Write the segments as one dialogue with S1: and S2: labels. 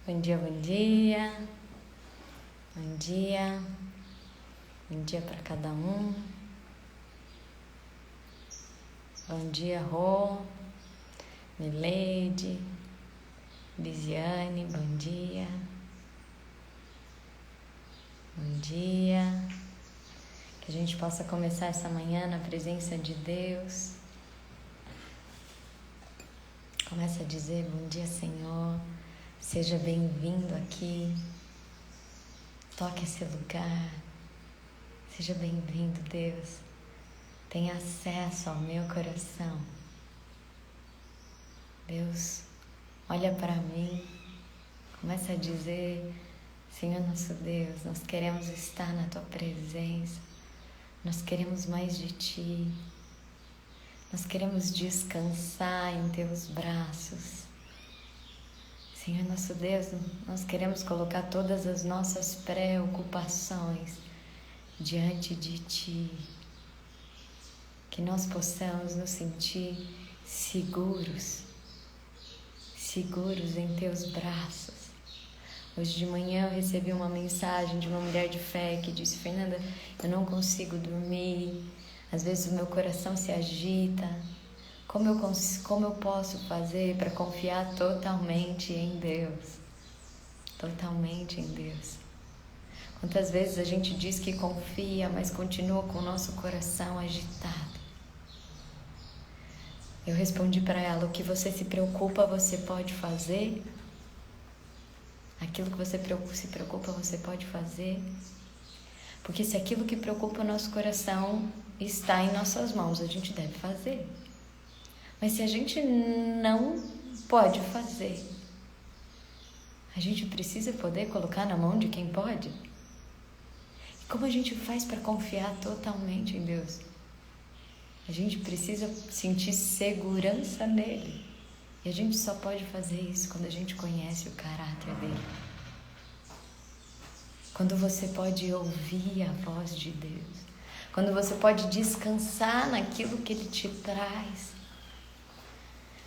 S1: Bom dia, bom dia. Bom dia. Bom dia para cada um. Bom dia, Rô, Mileide, Lisiane, bom dia. Bom dia. Que a gente possa começar essa manhã na presença de Deus. Começa a dizer: bom dia, Senhor. Seja bem-vindo aqui. Toque esse lugar. Seja bem-vindo, Deus. Tenha acesso ao meu coração. Deus, olha para mim. Começa a dizer: Senhor nosso Deus, nós queremos estar na Tua presença. Nós queremos mais de Ti. Nós queremos descansar em Teus braços. Senhor nosso Deus, nós queremos colocar todas as nossas preocupações diante de Ti. Que nós possamos nos sentir seguros em Teus braços. Hoje de manhã eu recebi uma mensagem de uma mulher de fé que disse: Fernanda, eu não consigo dormir, às vezes o meu coração se agita. Como eu posso fazer para confiar totalmente em Deus? Totalmente em Deus. Quantas vezes a gente diz que confia, mas continua com o nosso coração agitado? Eu respondi para ela: o que você se preocupa, você pode fazer. Aquilo que você se preocupa, você pode fazer. Porque se aquilo que preocupa o nosso coração está em nossas mãos, a gente deve fazer. Mas se a gente não pode fazer, a gente precisa poder colocar na mão de quem pode. E como a gente faz para confiar totalmente em Deus? A gente precisa sentir segurança nele. E a gente só pode fazer isso quando a gente conhece o caráter dele. Quando você pode ouvir a voz de Deus. Quando você pode descansar naquilo que ele te traz.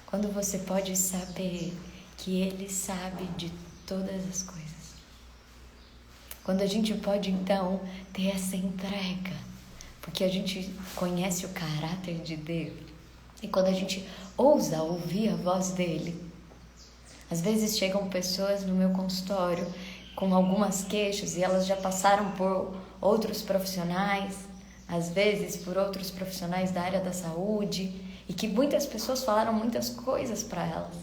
S1: Quando você pode saber que ele sabe de todas as coisas. Quando a gente pode então ter essa entrega. Porque a gente conhece o caráter de Deus. E quando a gente ousa ouvir a voz dele. Às vezes chegam pessoas no meu consultório com algumas queixas e elas já passaram por outros profissionais, às vezes por outros profissionais da área da saúde, e que muitas pessoas falaram muitas coisas para elas.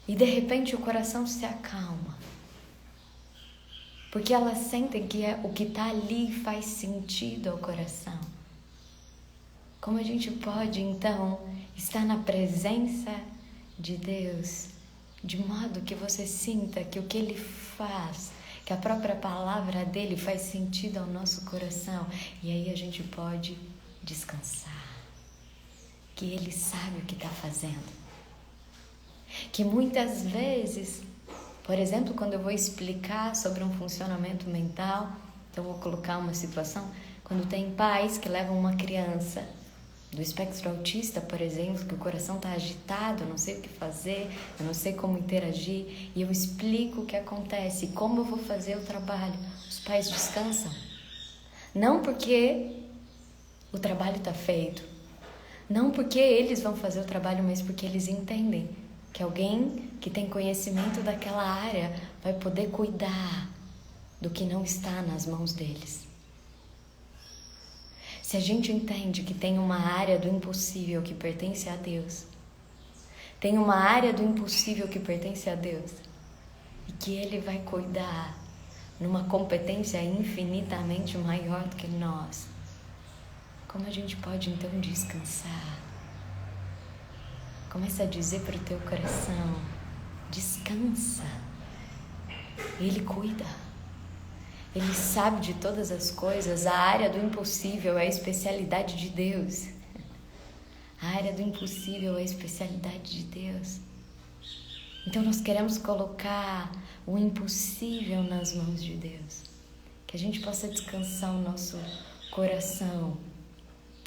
S1: E de repente o coração se acalma. Porque elas sentem que o que está ali faz sentido ao coração. Como a gente pode, então, estar na presença de Deus, de modo que você sinta que o que Ele faz, que a própria palavra dEle faz sentido ao nosso coração. E aí a gente pode descansar. Que Ele sabe o que está fazendo. Que muitas vezes, por exemplo, quando eu vou explicar sobre um funcionamento mental, então eu vou colocar uma situação, quando tem pais que levam uma criança do espectro autista, por exemplo, que o coração está agitado, eu não sei o que fazer, eu não sei como interagir, e eu explico o que acontece, como eu vou fazer o trabalho. Os pais descansam. Não porque o trabalho está feito, não porque eles vão fazer o trabalho, mas porque eles entendem que alguém que tem conhecimento daquela área vai poder cuidar do que não está nas mãos deles. Se a gente entende que tem uma área do impossível que pertence a Deus, tem uma área do impossível que pertence a Deus, e que Ele vai cuidar numa competência infinitamente maior do que nós, como a gente pode então descansar? Começa a dizer para o teu coração: descansa. Ele cuida. Ele sabe de todas as coisas. A área do impossível é a especialidade de Deus. A área do impossível é a especialidade de Deus. Então nós queremos colocar o impossível nas mãos de Deus. Que a gente possa descansar o nosso coração,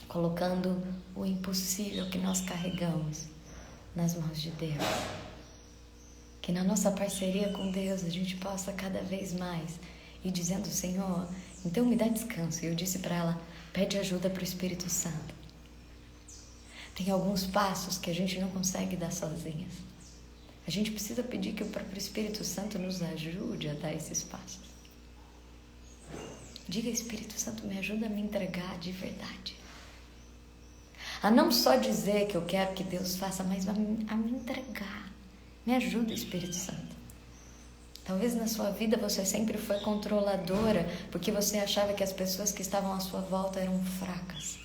S1: colocando o impossível que nós carregamos nas mãos de Deus. Que na nossa parceria com Deus a gente possa cada vez mais ir dizendo: Senhor, então me dá descanso. E eu disse para ela: pede ajuda para o Espírito Santo. Tem alguns passos que a gente não consegue dar sozinhas. A gente precisa pedir que o próprio Espírito Santo nos ajude a dar esses passos. Diga: Espírito Santo, me ajuda a me entregar de verdade. A não só dizer que eu quero que Deus faça, mas a me entregar. Me ajuda, Espírito Santo. Talvez na sua vida você sempre foi controladora, porque você achava que as pessoas que estavam à sua volta eram fracas.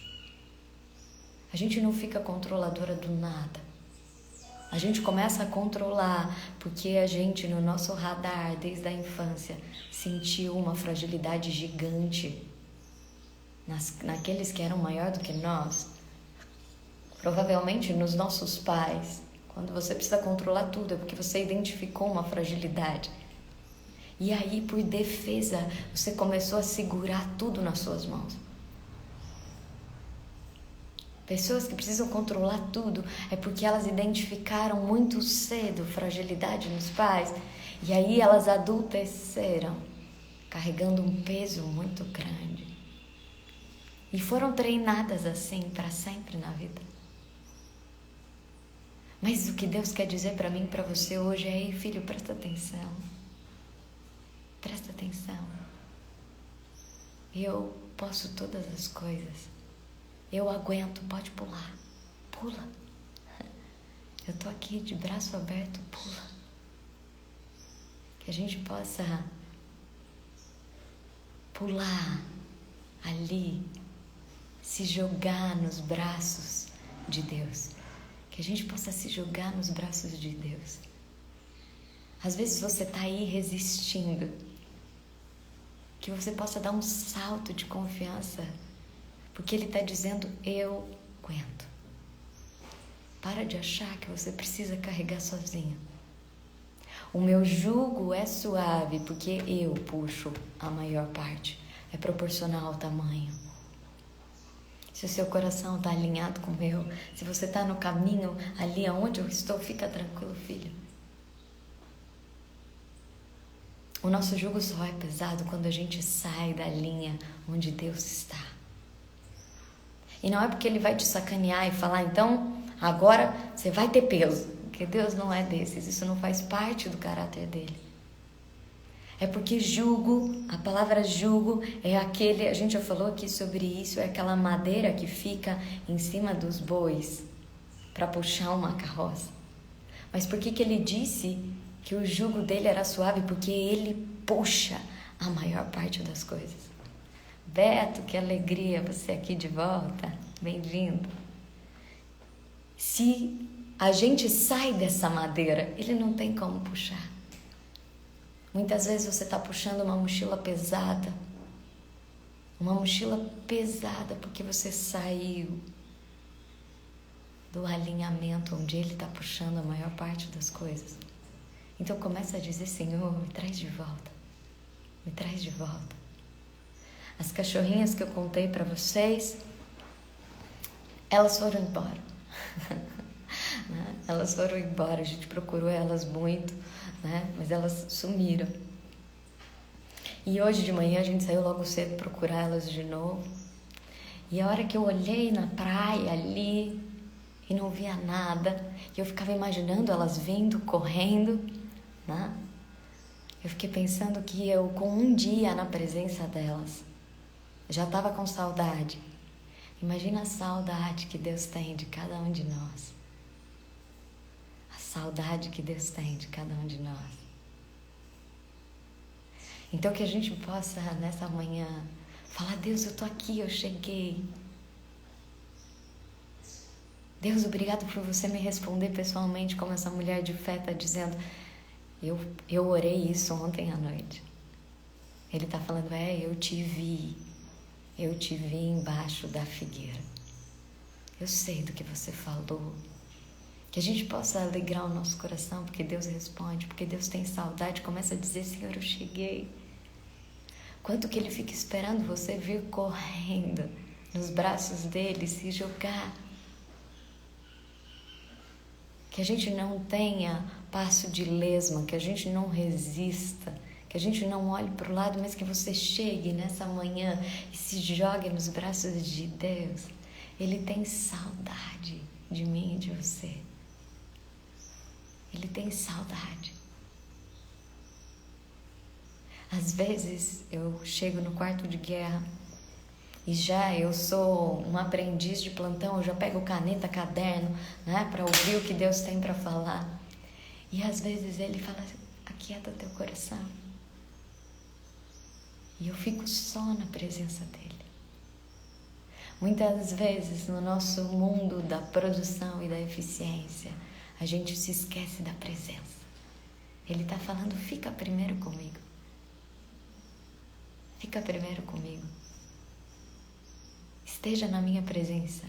S1: A gente não fica controladora do nada. A gente começa a controlar porque a gente, no nosso radar, desde a infância, sentiu uma fragilidade gigante naqueles que eram maior do que nós. Provavelmente nos nossos pais. Quando você precisa controlar tudo, é porque você identificou uma fragilidade. E aí, por defesa, você começou a segurar tudo nas suas mãos. Pessoas que precisam controlar tudo é porque elas identificaram muito cedo fragilidade nos pais. E aí elas adulteceram, carregando um peso muito grande. E foram treinadas assim para sempre na vida. Mas o que Deus quer dizer para mim e para você hoje é: ei, filho, presta atenção. Presta atenção. Eu posso todas as coisas. Eu aguento, pode pular. Pula. Eu tô aqui de braço aberto, pula. Que a gente possa pular ali, se jogar nos braços de Deus. Que a gente possa se jogar nos braços de Deus. Às vezes você está aí resistindo. Que você possa dar um salto de confiança. Porque Ele está dizendo: eu aguento. Para de achar que você precisa carregar sozinho. O meu jugo é suave porque eu puxo a maior parte. É proporcional ao tamanho. Se o seu coração está alinhado com o meu, se você está no caminho ali aonde eu estou, fica tranquilo, filho. O nosso jugo só é pesado quando a gente sai da linha onde Deus está. E não é porque Ele vai te sacanear e falar: então, agora você vai ter peso. Porque Deus não é desses, isso não faz parte do caráter dele. É porque jugo, a palavra jugo é aquele, a gente já falou aqui sobre isso, é aquela madeira que fica em cima dos bois para puxar uma carroça. Mas por que Ele disse que o jugo dele era suave? Porque Ele puxa a maior parte das coisas. Beto, que alegria você aqui de volta, bem-vindo. Se a gente sai dessa madeira, Ele não tem como puxar. Muitas vezes você está puxando uma mochila pesada. Uma mochila pesada porque você saiu do alinhamento onde Ele está puxando a maior parte das coisas. Então começa a dizer: Senhor, me traz de volta. Me traz de volta. As cachorrinhas que eu contei para vocês, elas foram embora. Elas foram embora, a gente procurou elas muito, né? Mas elas sumiram. E hoje de manhã a gente saiu logo cedo procurar elas de novo. E a hora que eu olhei na praia ali e não via nada, e eu ficava imaginando elas vindo, correndo, né? Eu fiquei pensando que eu, com um dia na presença delas, já estava com saudade. Imagina a saudade que Deus tem de cada um de nós. A saudade que Deus tem de cada um de nós. Então que a gente possa, nessa manhã, falar: Deus, eu estou aqui, eu cheguei. Deus, obrigado por você me responder pessoalmente, como essa mulher de fé está dizendo. Eu orei isso ontem à noite. Ele está falando: eu te vi. Eu te vi embaixo da figueira. Eu sei do que você falou. Que a gente possa alegrar o nosso coração, porque Deus responde, porque Deus tem saudade. Começa a dizer: Senhor, eu cheguei. Quanto que Ele fica esperando você vir correndo nos braços dele, se jogar. Que a gente não tenha passo de lesma, que a gente não resista, que a gente não olhe para o lado, mas que você chegue nessa manhã e se jogue nos braços de Deus. Ele tem saudade de mim e de você. Ele tem saudade. Às vezes eu chego no quarto de guerra e eu sou um aprendiz de plantão, eu já pego caneta, caderno, né, para ouvir o que Deus tem para falar. E às vezes Ele fala, aquieta teu coração. E eu fico só na presença dEle. Muitas vezes no nosso mundo da produção e da eficiência, a gente se esquece da presença. Ele está falando, fica primeiro comigo. Fica primeiro comigo. Esteja na minha presença.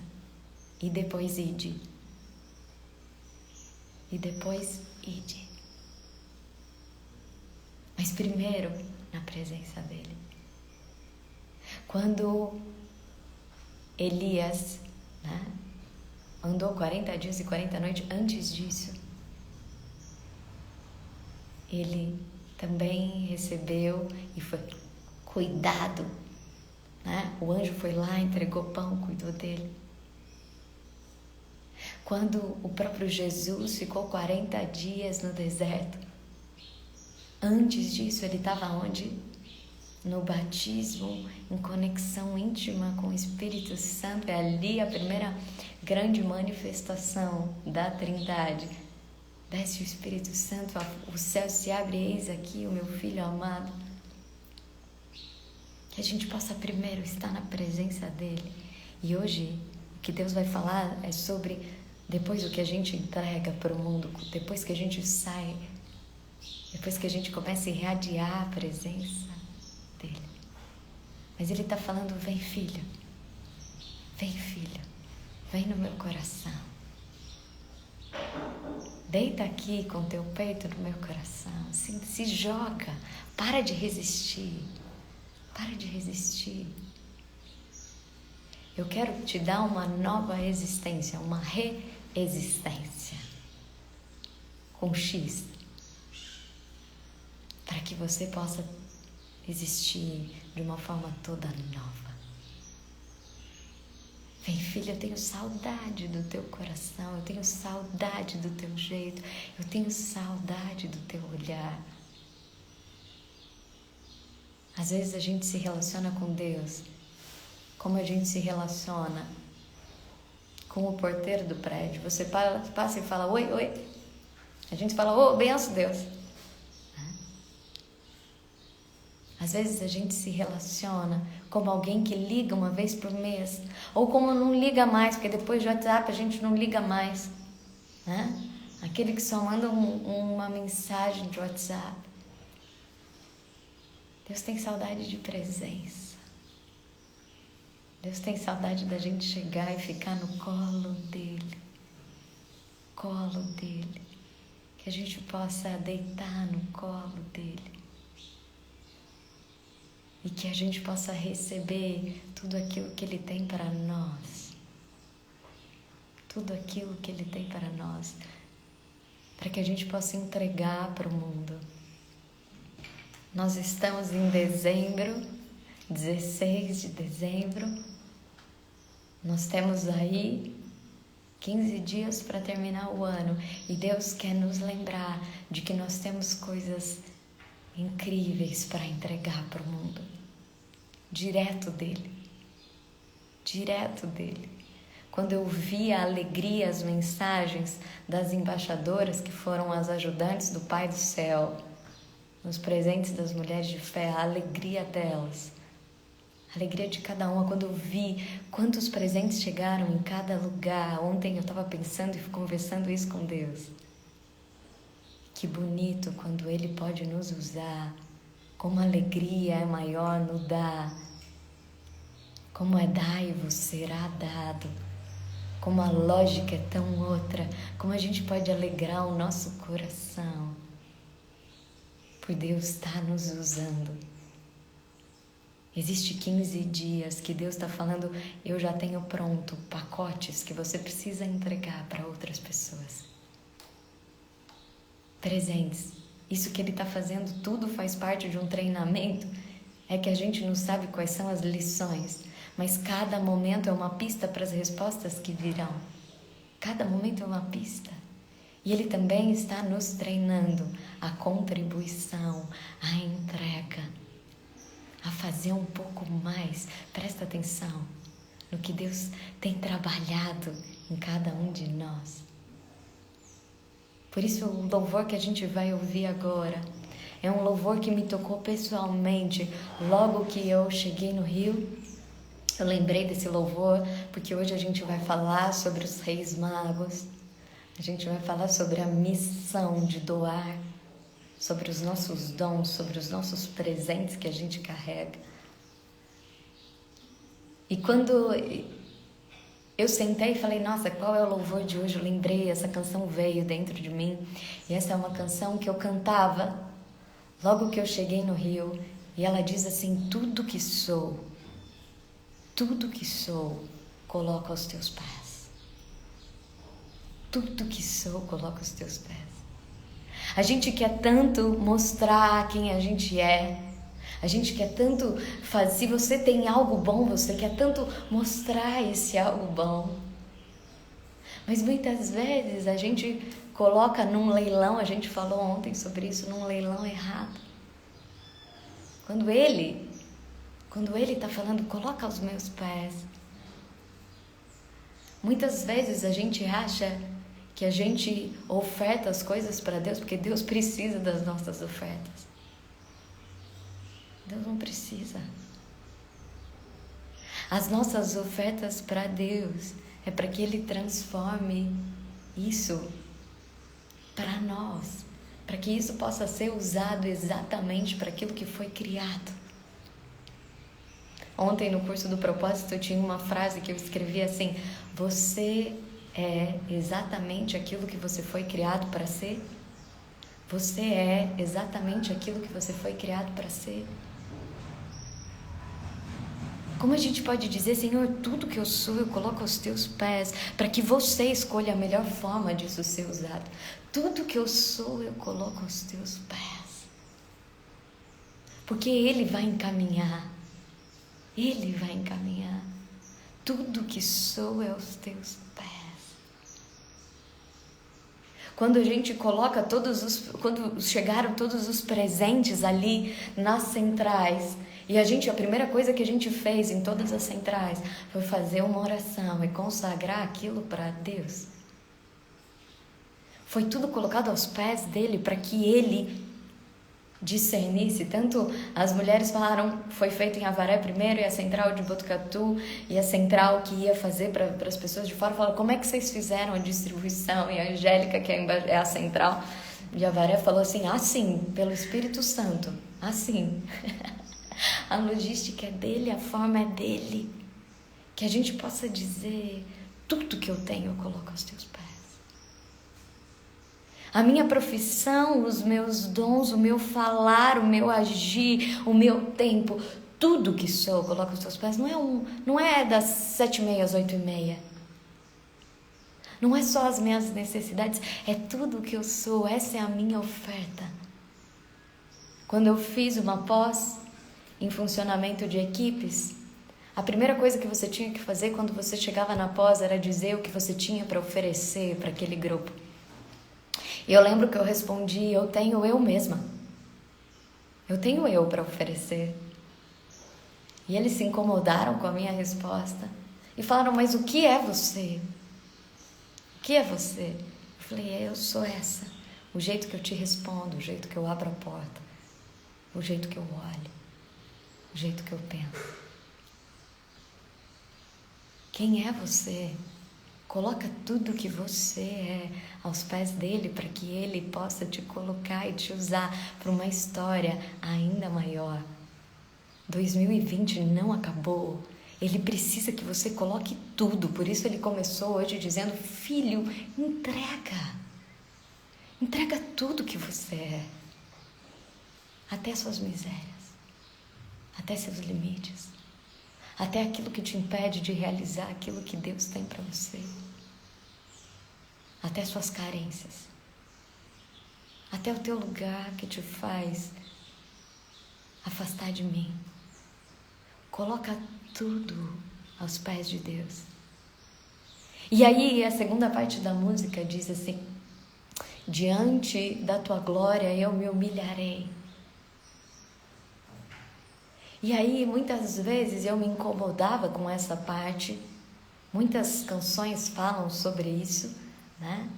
S1: E depois ide. E depois ide. Mas primeiro na presença dele. Quando Elias, né, andou 40 dias e 40 noites, antes disso, ele também recebeu e foi cuidado, né? O anjo foi lá, entregou pão, cuidou dele. Quando o próprio Jesus ficou 40 dias no deserto, antes disso ele estava onde? No batismo, em conexão íntima com o Espírito Santo. É ali a primeira grande manifestação da Trindade. Desce o Espírito Santo, o céu se abre, eis aqui o meu Filho amado. Que a gente possa primeiro estar na presença dele. E hoje, o que Deus vai falar é sobre, depois do que a gente entrega para o mundo, depois que a gente sai, depois que a gente começa a irradiar a presença dele. Mas ele está falando, vem filho, vem no meu coração. Deita aqui com teu peito no meu coração, se joga, para de resistir. Para de resistir. Eu quero te dar uma nova existência, uma reexistência. Com X. Para que você possa existir de uma forma toda nova. Vem, filho, eu tenho saudade do teu coração, eu tenho saudade do teu jeito, eu tenho saudade do teu olhar. Às vezes a gente se relaciona com Deus como a gente se relaciona com o porteiro do prédio. Você passa e fala, oi, oi. A gente fala, ô, benção Deus. Às vezes a gente se relaciona como alguém que liga uma vez por mês, ou como não liga mais, porque depois de WhatsApp a gente não liga mais, né? Aquele que só manda uma mensagem de WhatsApp. Deus tem saudade de presença. Deus tem saudade da gente chegar e ficar no colo dele. Colo dele. Que a gente possa deitar no colo dele. E que a gente possa receber tudo aquilo que ele tem para nós. Tudo aquilo que ele tem para nós. Para que a gente possa entregar para o mundo. Nós estamos em dezembro, 16 de dezembro. Nós temos aí 15 dias para terminar o ano. E Deus quer nos lembrar de que nós temos coisas incríveis para entregar para o mundo. Direto dele. Direto dele. Quando eu vi a alegria, as mensagens das embaixadoras que foram as ajudantes do Pai do Céu, nos presentes das mulheres de fé, a alegria delas, a alegria de cada uma, quando eu vi quantos presentes chegaram em cada lugar. Ontem eu estava pensando e conversando isso com Deus. Que bonito quando Ele pode nos usar, como a alegria é maior no dar, como é dai-vos será dado, como a lógica é tão outra, como a gente pode alegrar o nosso coração. Por Deus está nos usando. Existe 15 dias que Deus está falando, eu já tenho pronto pacotes que você precisa entregar para outras pessoas. presentes. Isso que Ele está fazendo, tudo faz parte de um treinamento. É que a gente não sabe quais são as lições, mas cada momento é uma pista para as respostas que virão. Cada momento é uma pista. E Ele também está nos treinando a contribuição, a entrega, a fazer um pouco mais. Presta atenção no que Deus tem trabalhado em cada um de nós. Por isso o louvor que a gente vai ouvir agora é um louvor que me tocou pessoalmente. Logo que eu cheguei no Rio, eu lembrei desse louvor, porque hoje a gente vai falar sobre os Reis Magos, a gente vai falar sobre a missão de doar, sobre os nossos dons, sobre os nossos presentes que a gente carrega. E quando eu sentei e falei, nossa, qual é o louvor de hoje? Eu lembrei, essa canção veio dentro de mim. E essa é uma canção que eu cantava logo que eu cheguei no Rio. E ela diz assim, tudo que sou, coloco aos teus pés. Tudo que sou, coloco aos teus pés. A gente quer tanto mostrar quem a gente é. A gente quer tanto fazer, se você tem algo bom, você quer tanto mostrar esse algo bom. Mas muitas vezes a gente coloca num leilão, a gente falou ontem sobre isso, num leilão errado. Quando ele está falando, coloca aos meus pés. Muitas vezes a gente acha que a gente oferta as coisas para Deus, porque Deus precisa das nossas ofertas. Deus não precisa. As nossas ofertas para Deus é para que Ele transforme isso para nós, para que isso possa ser usado exatamente para aquilo que foi criado. Ontem no curso do propósito eu tinha uma frase que eu escrevi assim: você é exatamente aquilo que você foi criado para ser? Você é exatamente aquilo que você foi criado para ser? Como a gente pode dizer, Senhor, tudo que eu sou eu coloco aos teus pés, para que você escolha a melhor forma disso ser usado. Tudo que eu sou eu coloco aos teus pés. Porque Ele vai encaminhar. Ele vai encaminhar. Tudo que sou é aos teus pés. Quando a gente coloca quando chegaram todos os presentes ali nas centrais, e a primeira coisa que a gente fez em todas as centrais foi fazer uma oração e consagrar aquilo para Deus. Foi tudo colocado aos pés dele para que ele discernisse. Tanto as mulheres falaram, foi feito em Avaré primeiro, e a central de Botucatu, e a central que ia fazer para as pessoas de fora, falaram, como é que vocês fizeram a distribuição? E a Angélica, que é a central de Avaré, falou assim, pelo Espírito Santo, assim. A logística é dele, a forma é dele. Que a gente possa dizer, tudo que eu tenho eu coloco aos teus pés. A minha profissão, os meus dons, o meu falar, o meu agir, o meu tempo, tudo que sou eu coloco aos teus pés. Não é das 7h30 às 8h30. Não é só as minhas necessidades, é tudo que eu sou. Essa é a minha oferta. Quando eu fiz uma pós em funcionamento de equipes, a primeira coisa que você tinha que fazer quando você chegava na pós era dizer o que você tinha para oferecer para aquele grupo. E eu lembro que eu respondi, eu tenho eu mesma. Eu tenho eu para oferecer. E eles se incomodaram com a minha resposta e falaram, mas o que é você? O que é você? Eu falei, eu sou essa. O jeito que eu te respondo, o jeito que eu abro a porta, o jeito que eu olho, o jeito que eu penso. Quem é você? Coloca tudo que você é aos pés dele para que ele possa te colocar e te usar para uma história ainda maior. 2020 não acabou. Ele precisa que você coloque tudo. Por isso ele começou hoje dizendo, filho, entrega. Entrega tudo que você é. Até suas misérias. Até seus limites. Até aquilo que te impede de realizar aquilo que Deus tem para você. Até suas carências. até o teu lugar que te faz afastar de mim. Coloca tudo aos pés de Deus. E aí a segunda parte da música diz assim: diante da tua glória eu me humilharei. E aí muitas vezes eu me incomodava com essa parte. Muitas canções falam sobre isso, né?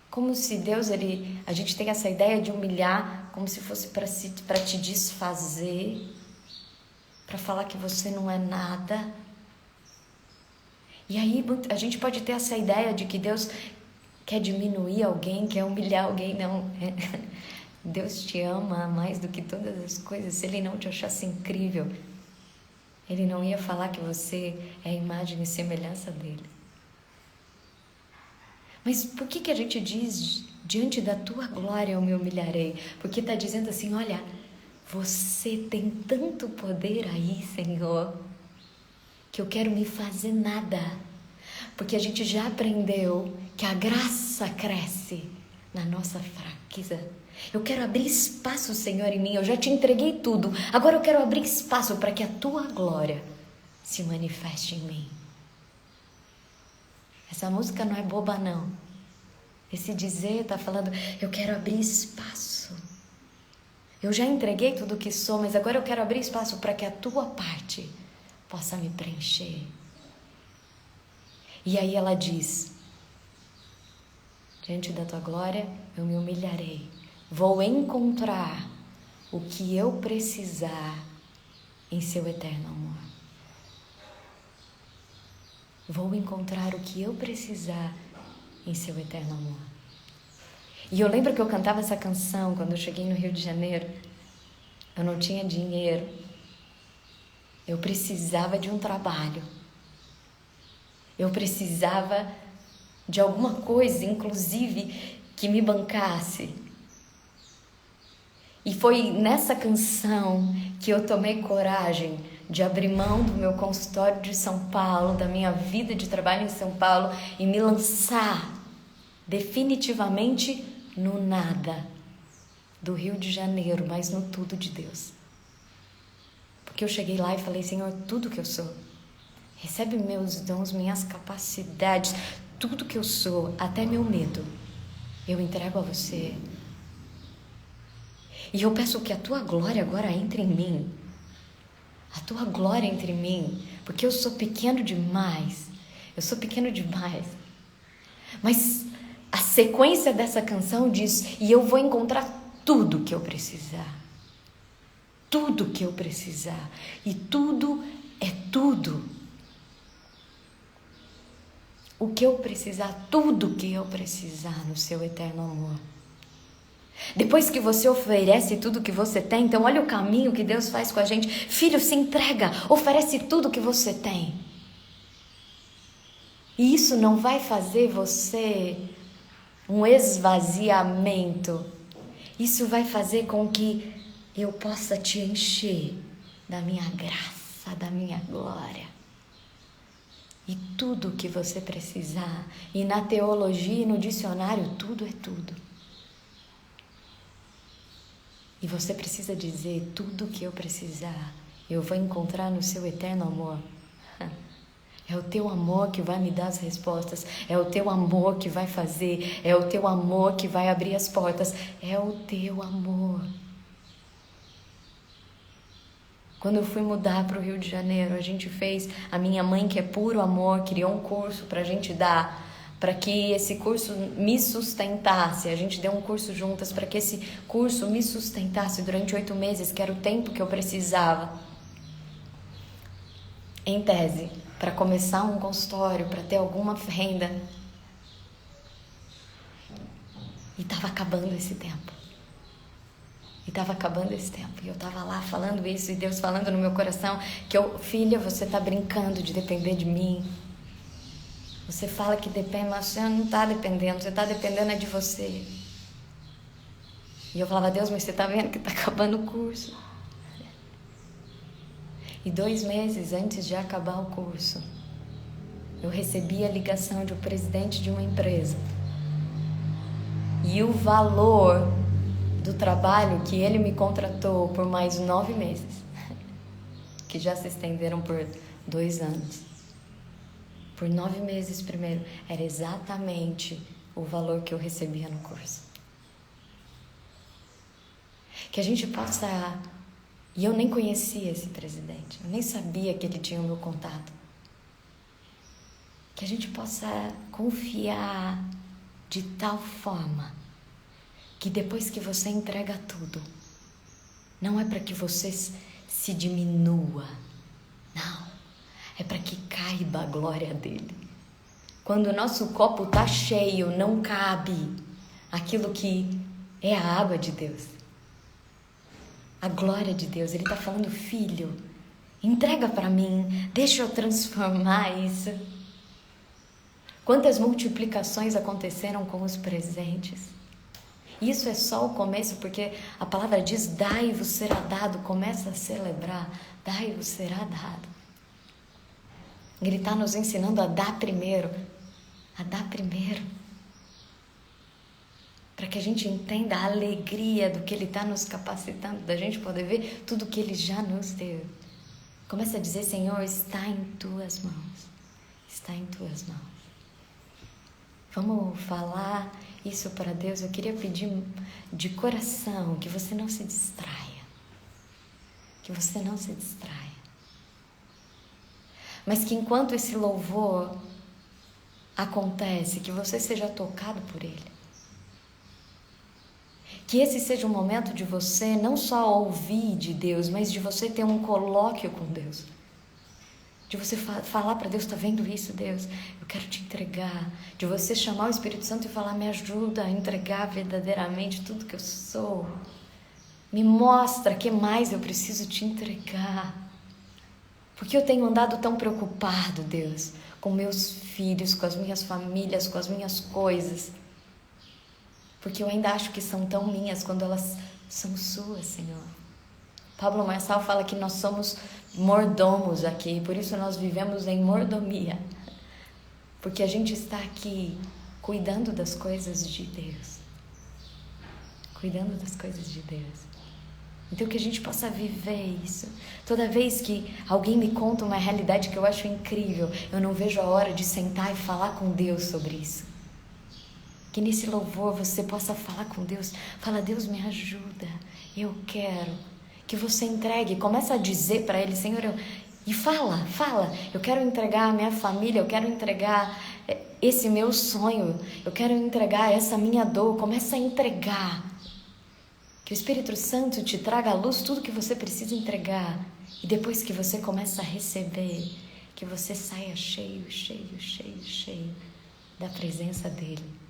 S1: Como se Deus, a gente tem essa ideia de humilhar como se fosse para te desfazer, para falar que você não é nada. E aí a gente pode ter essa ideia de que Deus quer diminuir alguém, quer humilhar alguém. Não, Deus te ama mais do que todas as coisas. Se Ele não te achasse incrível, Ele não ia falar que você é a imagem e semelhança dele. Mas por que a gente diz, diante da tua glória eu me humilharei? Porque está dizendo assim, olha, você tem tanto poder aí, Senhor, que eu quero me fazer nada. Porque a gente já aprendeu que a graça cresce na nossa fraqueza. Eu quero abrir espaço, Senhor, em mim. Eu já te entreguei tudo. Agora eu quero abrir espaço para que a tua glória se manifeste em mim. Essa música não é boba, não. Esse dizer está falando, eu quero abrir espaço. Eu já entreguei tudo o que sou, mas agora eu quero abrir espaço para que a tua parte possa me preencher. E aí ela diz, diante da tua glória eu me humilharei. Vou encontrar o que eu precisar em seu eterno amor. Vou encontrar o que eu precisar em seu eterno amor. E eu lembro que eu cantava essa canção quando eu cheguei no Rio de Janeiro. Eu não tinha dinheiro. Eu precisava de um trabalho. Eu precisava de alguma coisa, inclusive, que me bancasse. E foi nessa canção que eu tomei coragem de abrir mão do meu consultório de São Paulo, da minha vida de trabalho em São Paulo e me lançar definitivamente no nada do Rio de Janeiro, mas no tudo de Deus. Porque eu cheguei lá e falei, Senhor, tudo que eu sou, recebe meus dons, minhas capacidades, tudo que eu sou, até meu medo, eu entrego a você. E eu peço que a tua glória agora entre em mim. A tua glória entre mim. Porque eu sou pequeno demais. Eu sou pequeno demais. Mas a sequência dessa canção diz, e eu vou encontrar tudo que eu precisar. Tudo que eu precisar. E tudo é tudo. O que eu precisar, tudo que eu precisar no seu eterno amor. Depois que você oferece tudo que você tem, então olha o caminho que Deus faz com a gente. Filho, se entrega, oferece tudo que você tem. E isso não vai fazer você um esvaziamento. Isso vai fazer com que eu possa te encher da minha graça, da minha glória. E tudo que você precisar. E na teologia e no dicionário, tudo é tudo. E você precisa dizer, tudo que eu precisar, eu vou encontrar no seu eterno amor. É o teu amor que vai me dar as respostas. É o teu amor que vai fazer. É o teu amor que vai abrir as portas. É o teu amor. Quando eu fui mudar para o Rio de Janeiro, a gente fez, a minha mãe, que é puro amor, criou um curso para a gente dar, para que esse curso me sustentasse. A gente deu um curso juntas para que esse curso me sustentasse durante 8 meses, que era o tempo que eu precisava. Em tese, para começar um consultório, para ter alguma renda. E estava acabando esse tempo. E eu estava lá falando isso, e Deus falando no meu coração, que filha, você está brincando de depender de mim. Você fala que depende, mas você não está dependendo, você está dependendo de você. E eu falava, Deus, mas você está vendo que está acabando o curso. E 2 meses antes de acabar o curso, eu recebi a ligação de um presidente de uma empresa, E o valor do trabalho que ele me contratou por mais 9 meses, que já se estenderam por 2 anos, por 9 meses primeiro, era exatamente o valor que eu recebia no curso. Que a gente possa... E eu nem conhecia esse presidente, eu nem sabia que ele tinha o meu contato. Que a gente possa confiar de tal forma que depois que você entrega tudo, não é para que você se diminua, não, é para que caiba a glória dele. Quando o nosso copo está cheio, não cabe aquilo que é a água de Deus, a glória de Deus. Ele está falando, filho, entrega para mim, deixa eu transformar isso. Quantas multiplicações aconteceram com os presentes. Isso é só o começo, porque a palavra diz, dai-vos será dado. Começa a celebrar, dai-vos será dado. Ele está nos ensinando a dar primeiro. A dar primeiro. Para que a gente entenda a alegria do que Ele está nos capacitando, da gente poder ver tudo que Ele já nos deu. Começa a dizer, Senhor, está em Tuas mãos. Está em Tuas mãos. Vamos falar isso para Deus. Eu queria pedir de coração que você não se distraia. Que você não se distraia. Mas que enquanto esse louvor acontece, que você seja tocado por ele. Que esse seja um momento de você não só ouvir de Deus, mas de você ter um colóquio com Deus. De você falar para Deus, está vendo isso, Deus? Eu quero te entregar. De você chamar o Espírito Santo e falar, me ajuda a entregar verdadeiramente tudo que eu sou. Me mostra o que mais eu preciso te entregar. Porque eu tenho andado tão preocupado, Deus, com meus filhos, com as minhas famílias, com as minhas coisas. Porque eu ainda acho que são tão minhas quando elas são suas, Senhor. Pablo Marçal fala que nós somos mordomos aqui, por isso nós vivemos em mordomia. Porque a gente está aqui cuidando das coisas de Deus. Cuidando das coisas de Deus. Então que a gente possa viver isso. Toda vez que alguém me conta uma realidade que eu acho incrível, eu não vejo a hora de sentar e falar com Deus sobre isso. Que nesse louvor você possa falar com Deus. Fala, Deus, me ajuda. Eu quero que você entregue. Começa a dizer para Ele, Senhor, e fala. Eu quero entregar a minha família, eu quero entregar esse meu sonho, eu quero entregar essa minha dor. Começa a entregar. Que o Espírito Santo te traga à luz tudo que você precisa entregar. E depois que você começa a receber, que você saia cheio da presença dEle.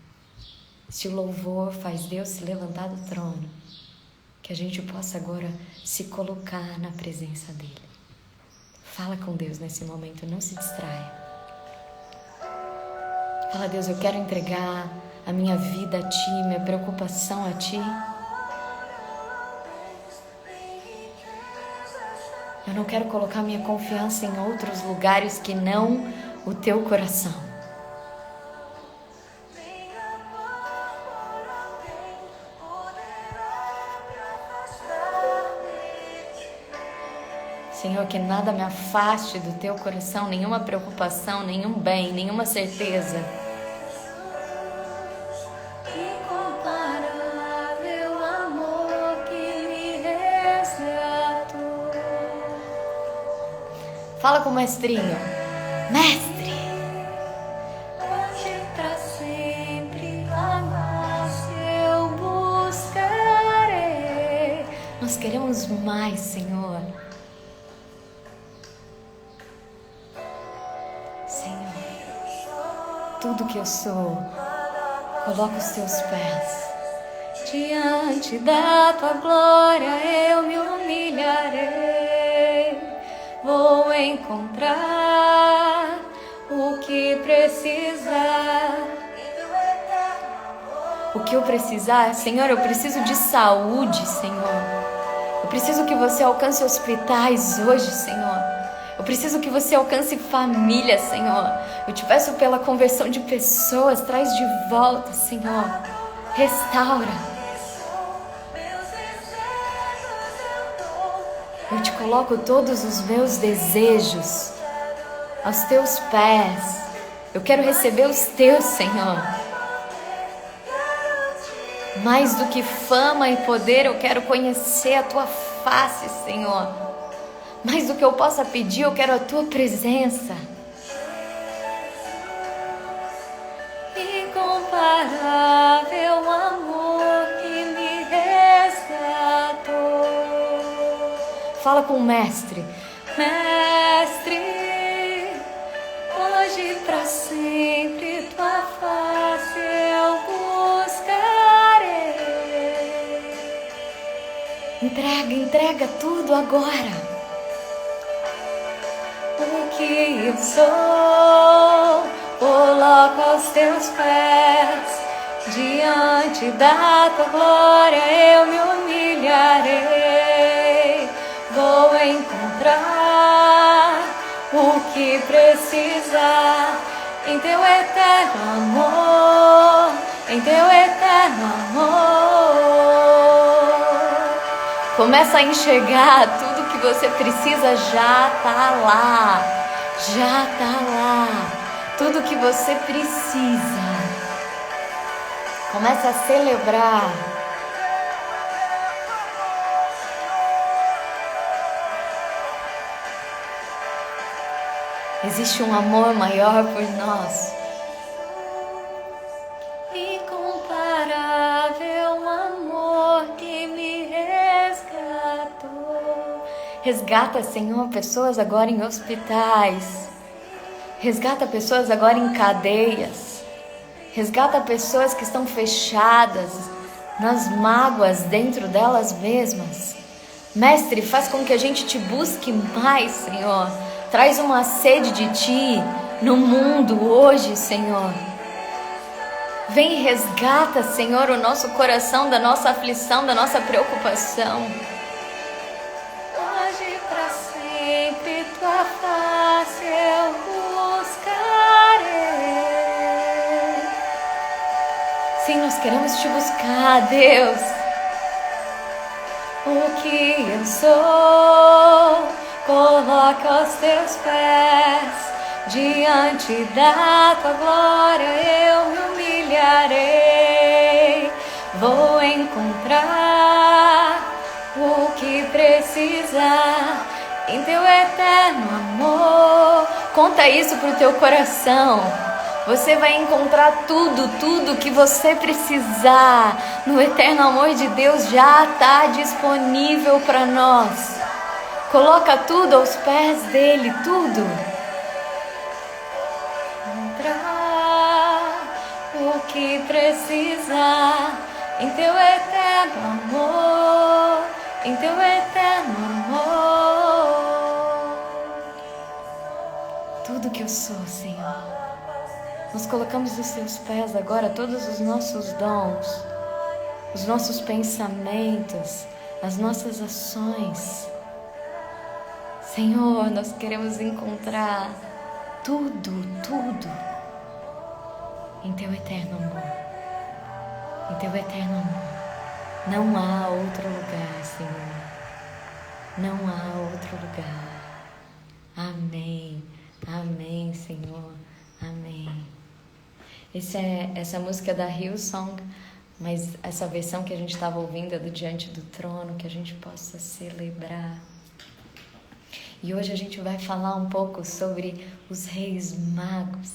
S1: Se o louvor faz Deus se levantar do trono, que a gente possa agora se colocar na presença dEle. Fala com Deus nesse momento, não se distraia. Fala, Deus, eu quero entregar a minha vida a Ti, minha preocupação a Ti. Eu não quero colocar minha confiança em outros lugares que não o Teu coração. Senhor, que nada me afaste do Teu coração, nenhuma preocupação, nenhum bem, nenhuma certeza. Incomparável amor que me resgatou. Fala com o mestrinho. Mestre! Hoje pra sempre mais eu buscarei. Nós queremos mais, Senhor. Tudo que eu sou, coloco os Teus pés. Diante da Tua glória eu me humilharei. Vou encontrar o que precisar. O que eu precisar, Senhor, eu preciso de saúde, Senhor. Eu preciso que você alcance hospitais hoje, Senhor. Eu preciso que você alcance família, Senhor. Eu te peço pela conversão de pessoas, traz de volta, Senhor. Restaura. Eu te coloco todos os meus desejos aos teus pés. Eu quero receber os teus, Senhor. Mais do que fama e poder, eu quero conhecer a tua face, Senhor. Mais do que eu possa pedir, eu quero a tua presença. Incomparável amor que me resgatou. Fala com o mestre. Mestre, hoje pra sempre tua face eu buscarei. Entrega tudo agora. O que eu sou, coloco aos teus pés. Diante da tua glória eu me humilharei. Vou encontrar o que precisar em teu eterno amor, em teu eterno amor. Começa a enxergar tudo que você precisa, já tá lá, já tá lá. Tudo que você precisa. Começa a celebrar. Existe um amor maior por nós. Incomparável amor que me resgatou. Resgata, Senhor, pessoas agora em hospitais. Resgata pessoas agora em cadeias. Resgata pessoas que estão fechadas nas mágoas dentro delas mesmas. Mestre, faz com que a gente te busque mais, Senhor. Traz uma sede de Ti no mundo hoje, Senhor. Vem e resgata, Senhor, o nosso coração da nossa aflição, da nossa preocupação. Hoje pra sempre Tua face eu buscarei. Sim, nós queremos Te buscar, Deus. O que eu sou, coloca aos teus pés. Diante da tua glória eu me humilharei. Vou encontrar o que precisar em teu eterno amor. Conta isso pro teu coração. Você vai encontrar tudo que você precisar no eterno amor de Deus. Já está disponível para nós. Coloca tudo aos pés dele, tudo. Encontrar o que precisar em teu eterno amor, em teu eterno amor. Tudo que eu sou, Senhor. Nós colocamos nos teus pés agora todos os nossos dons, os nossos pensamentos, as nossas ações. Senhor, nós queremos encontrar tudo em teu eterno amor, em teu eterno amor. Não há outro lugar, Senhor, não há outro lugar. Amém, amém, Senhor, amém. Essa música é da Hillsong, mas essa versão que a gente estava ouvindo é do Diante do Trono, que a gente possa celebrar. E hoje a gente vai falar um pouco sobre os reis magos.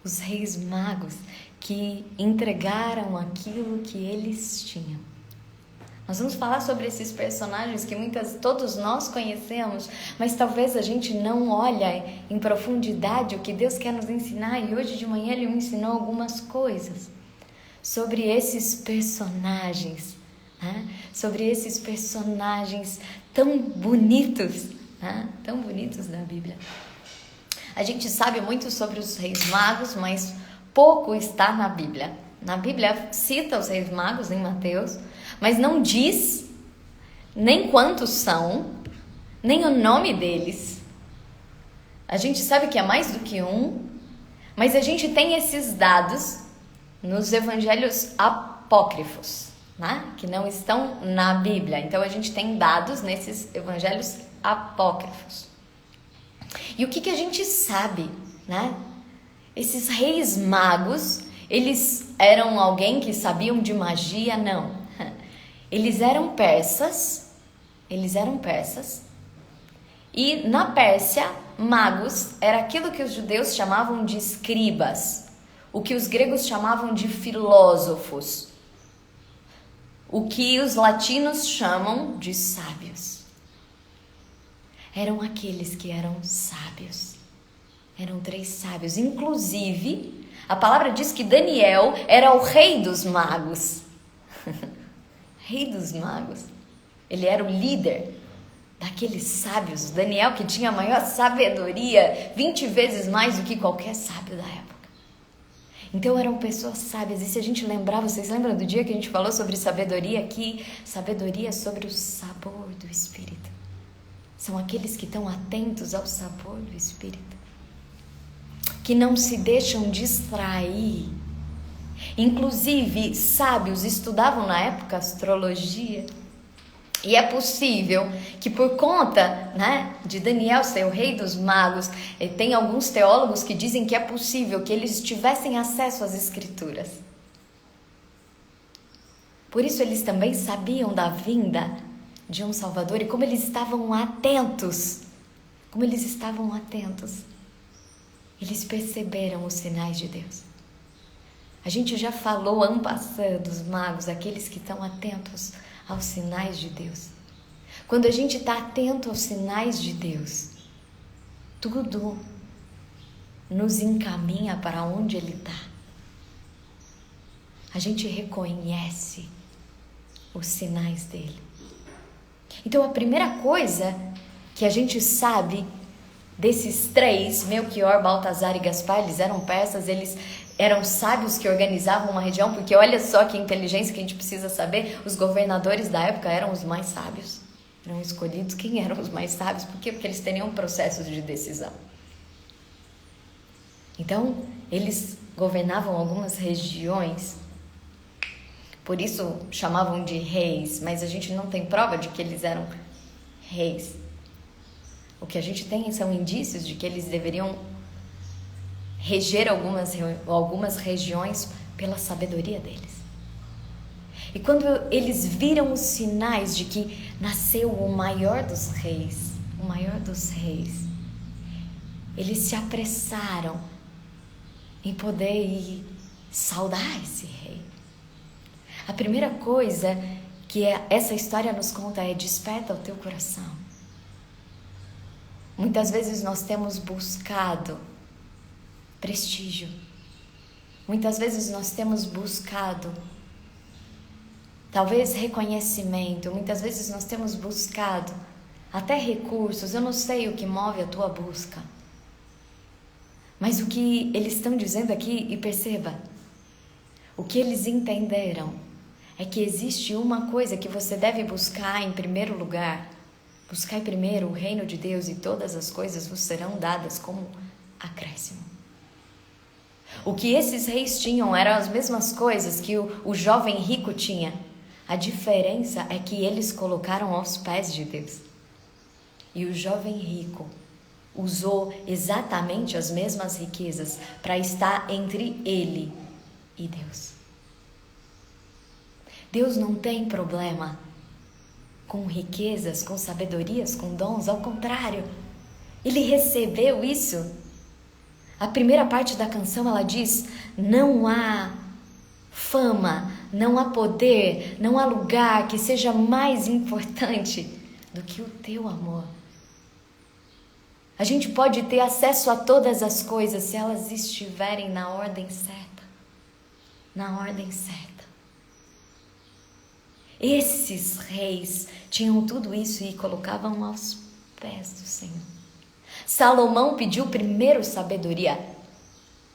S1: Os reis magos que entregaram aquilo que eles tinham. Nós vamos falar sobre esses personagens que todos nós conhecemos, mas talvez a gente não olha em profundidade o que Deus quer nos ensinar. E hoje de manhã Ele me ensinou algumas coisas sobre esses personagens, né? Sobre esses personagens tão bonitos, né? Tão bonitos da Bíblia. A gente sabe muito sobre os reis magos, mas pouco está na Bíblia. Na Bíblia cita os reis magos em Mateus, mas não diz nem quantos são, nem o nome deles. A gente sabe que é mais do que um, mas a gente tem esses dados nos evangelhos apócrifos, né? Que não estão na Bíblia. Então a gente tem dados nesses evangelhos apócrifos. E o que a gente sabe, né? Esses reis magos, eles eram alguém que sabiam de magia? Não. Eles eram persas. E na Pérsia, magos era aquilo que os judeus chamavam de escribas, o que os gregos chamavam de filósofos, o que os latinos chamam de sábios. Eram aqueles que eram sábios. Eram 3 sábios. Inclusive, a palavra diz que Daniel era o rei dos magos. Rei dos magos. Ele era o líder daqueles sábios. Daniel, que tinha a maior sabedoria, 20 vezes mais do que qualquer sábio da época. Então eram pessoas sábias. E se a gente lembrar, vocês lembram do dia que a gente falou sobre sabedoria aqui? Sabedoria sobre o sabor do Espírito. São aqueles que estão atentos ao sabor do Espírito, que não se deixam distrair. Inclusive, sábios estudavam na época astrologia. E é possível que por conta, né, de Daniel ser o rei dos magos, tem alguns teólogos que dizem que é possível que eles tivessem acesso às escrituras. Por isso eles também sabiam da vinda de um Salvador e como eles estavam atentos, eles perceberam os sinais de Deus. A gente já falou ano passado dos magos, aqueles que estão atentos aos sinais de Deus. Quando a gente está atento aos sinais de Deus, tudo nos encaminha para onde Ele está. A gente reconhece os sinais dele. Então a primeira coisa que a gente sabe desses 3, Melquior, Baltazar e Gaspar, eles eram persas, eles eram sábios que organizavam uma região, porque olha só que inteligência que a gente precisa saber, os governadores da época eram os mais sábios, eram escolhidos. Quem eram os mais sábios? Por quê? Porque eles teriam processos de decisão. Então, eles governavam algumas regiões, por isso chamavam de reis, mas a gente não tem prova de que eles eram reis. O que a gente tem são indícios de que eles deveriam reger algumas regiões pela sabedoria deles. E quando eles viram os sinais de que nasceu o maior dos reis, eles se apressaram em poder ir saudar esse rei. A primeira coisa que essa história nos conta é: desperta o teu coração. Muitas vezes nós temos buscado prestígio. Muitas vezes nós temos buscado, talvez, reconhecimento. Muitas vezes nós temos buscado até recursos. Eu não sei o que move a tua busca. Mas o que eles estão dizendo aqui, e perceba, o que eles entenderam é que existe uma coisa que você deve buscar em primeiro lugar. Buscai primeiro o reino de Deus e todas as coisas vos serão dadas como acréscimo. O que esses reis tinham eram as mesmas coisas que o jovem rico tinha. A diferença é que eles colocaram aos pés de Deus. E o jovem rico usou exatamente as mesmas riquezas para estar entre ele e Deus. Deus não tem problema com riquezas, com sabedorias, com dons. Ao contrário, ele recebeu isso. A primeira parte da canção, ela diz: não há fama, não há poder, não há lugar que seja mais importante do que o teu amor. A gente pode ter acesso a todas as coisas se elas estiverem na ordem certa. Na ordem certa. Esses reis tinham tudo isso e colocavam aos pés do Senhor. Salomão pediu primeiro sabedoria,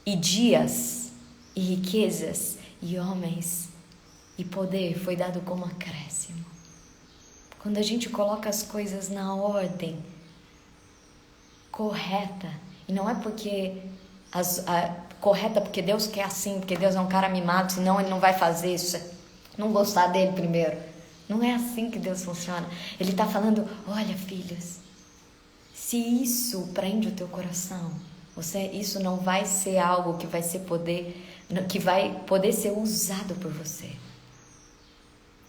S1: e dias, e riquezas, e homens, e poder foi dado como acréscimo. Quando a gente coloca as coisas na ordem correta, e não é porque correta porque Deus quer assim, porque Deus é um cara mimado, senão Ele não vai fazer isso. não gostar dele primeiro. Não é assim que Deus funciona. Ele está falando, olha, filhos, se isso prende o teu coração, isso não vai ser algo que vai poder ser usado por você.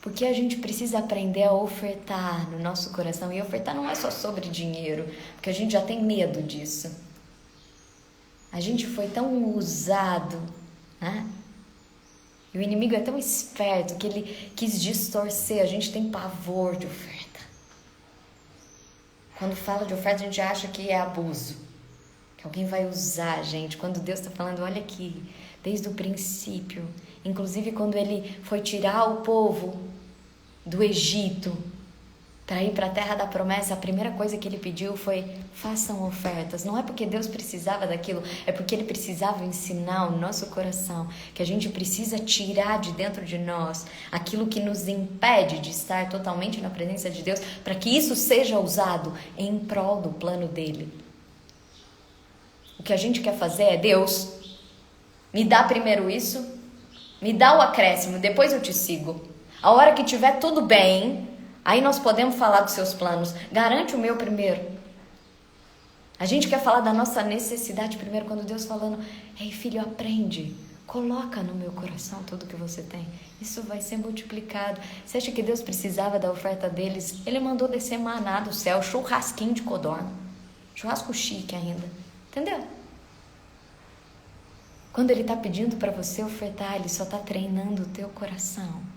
S1: Porque a gente precisa aprender a ofertar no nosso coração. E ofertar não é só sobre dinheiro, porque a gente já tem medo disso. A gente foi tão usado, né? E o inimigo é tão esperto que ele quis distorcer. A gente tem pavor de oferta. Quando fala de oferta, a gente acha que é abuso, que alguém vai usar a gente. Quando Deus está falando, olha aqui, desde o princípio, inclusive quando ele foi tirar o povo do Egito para ir para a terra da promessa, a primeira coisa que ele pediu foi: façam ofertas. Não é porque Deus precisava daquilo, é porque ele precisava ensinar o nosso coração que a gente precisa tirar de dentro de nós aquilo que nos impede de estar totalmente na presença de Deus, para que isso seja usado em prol do plano dele. O que a gente quer fazer é: Deus, me dá primeiro isso, me dá o acréscimo, depois eu te sigo. A hora que tiver tudo bem, aí nós podemos falar dos seus planos. Garante o meu primeiro. A gente quer falar da nossa necessidade primeiro, quando Deus falando: ei, filho, aprende. Coloca no meu coração tudo que você tem. Isso vai ser multiplicado. Você acha que Deus precisava da oferta deles? Ele mandou descer maná do céu, churrasquinho de codorna. Churrasco chique ainda. Entendeu? Quando ele está pedindo para você ofertar, ele só está treinando o teu coração.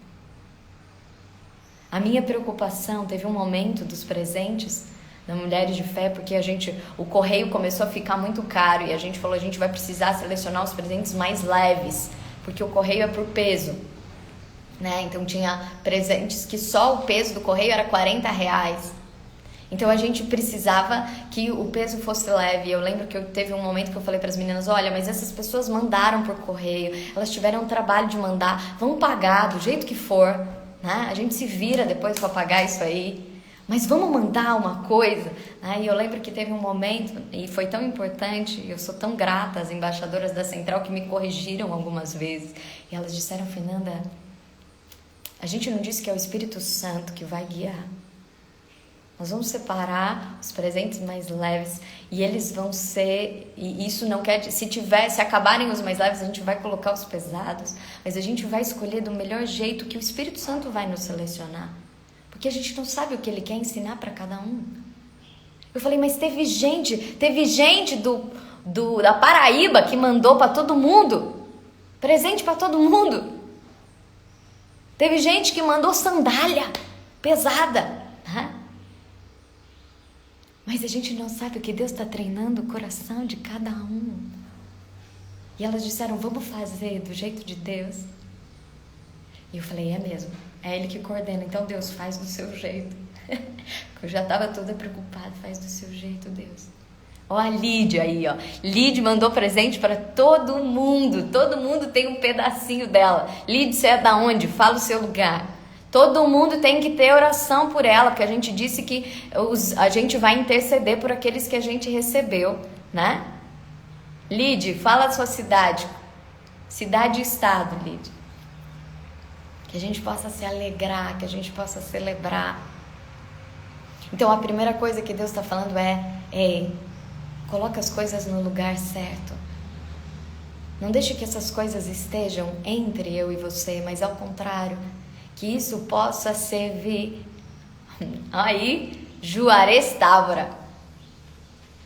S1: A minha preocupação, teve um momento dos presentes da Mulheres de Fé, porque o correio começou a ficar muito caro e a gente falou: a gente vai precisar selecionar os presentes mais leves, porque o correio é por peso, né? Então tinha presentes que só o peso do correio era R$40. Então a gente precisava que o peso fosse leve. Eu lembro que teve um momento que eu falei para as meninas: olha, mas essas pessoas mandaram por correio, elas tiveram o trabalho de mandar, vão pagar do jeito que for, né? A gente se vira depois para pagar isso aí, mas vamos mandar uma coisa, né? E eu lembro que teve um momento, e foi tão importante, eu sou tão grata às embaixadoras da Central que me corrigiram algumas vezes, e elas disseram: Fernanda, a gente não disse que é o Espírito Santo que vai guiar. Nós vamos separar os presentes mais leves e eles vão ser, e isso não quer dizer, se acabarem os mais leves, a gente vai colocar os pesados, mas a gente vai escolher do melhor jeito que o Espírito Santo vai nos selecionar, porque a gente não sabe o que ele quer ensinar para cada um. Eu falei: mas teve gente da Paraíba que mandou para todo mundo, presente para todo mundo. Teve gente que mandou sandália pesada, né? Mas a gente não sabe o que Deus está treinando o coração de cada um. E elas disseram: vamos fazer do jeito de Deus. E eu falei: é mesmo, é Ele que coordena. Então Deus, faz do seu jeito. Eu já estava toda preocupada. Faz do seu jeito, Deus. Ó a Lídia aí, ó. Lídia mandou presente para todo mundo. Todo mundo tem um pedacinho dela. Lídia, você é da onde? Fala o seu lugar. Todo mundo tem que ter oração por ela, porque a gente disse que a gente vai interceder por aqueles que a gente recebeu, né? Lide, fala a sua cidade. Cidade e estado, Lide. Que a gente possa se alegrar, que a gente possa celebrar. Então a primeira coisa que Deus está falando é: coloca as coisas no lugar certo. Não deixe que essas coisas estejam entre eu e você, mas ao contrário, que isso possa servir. Aí, Juarez Távora.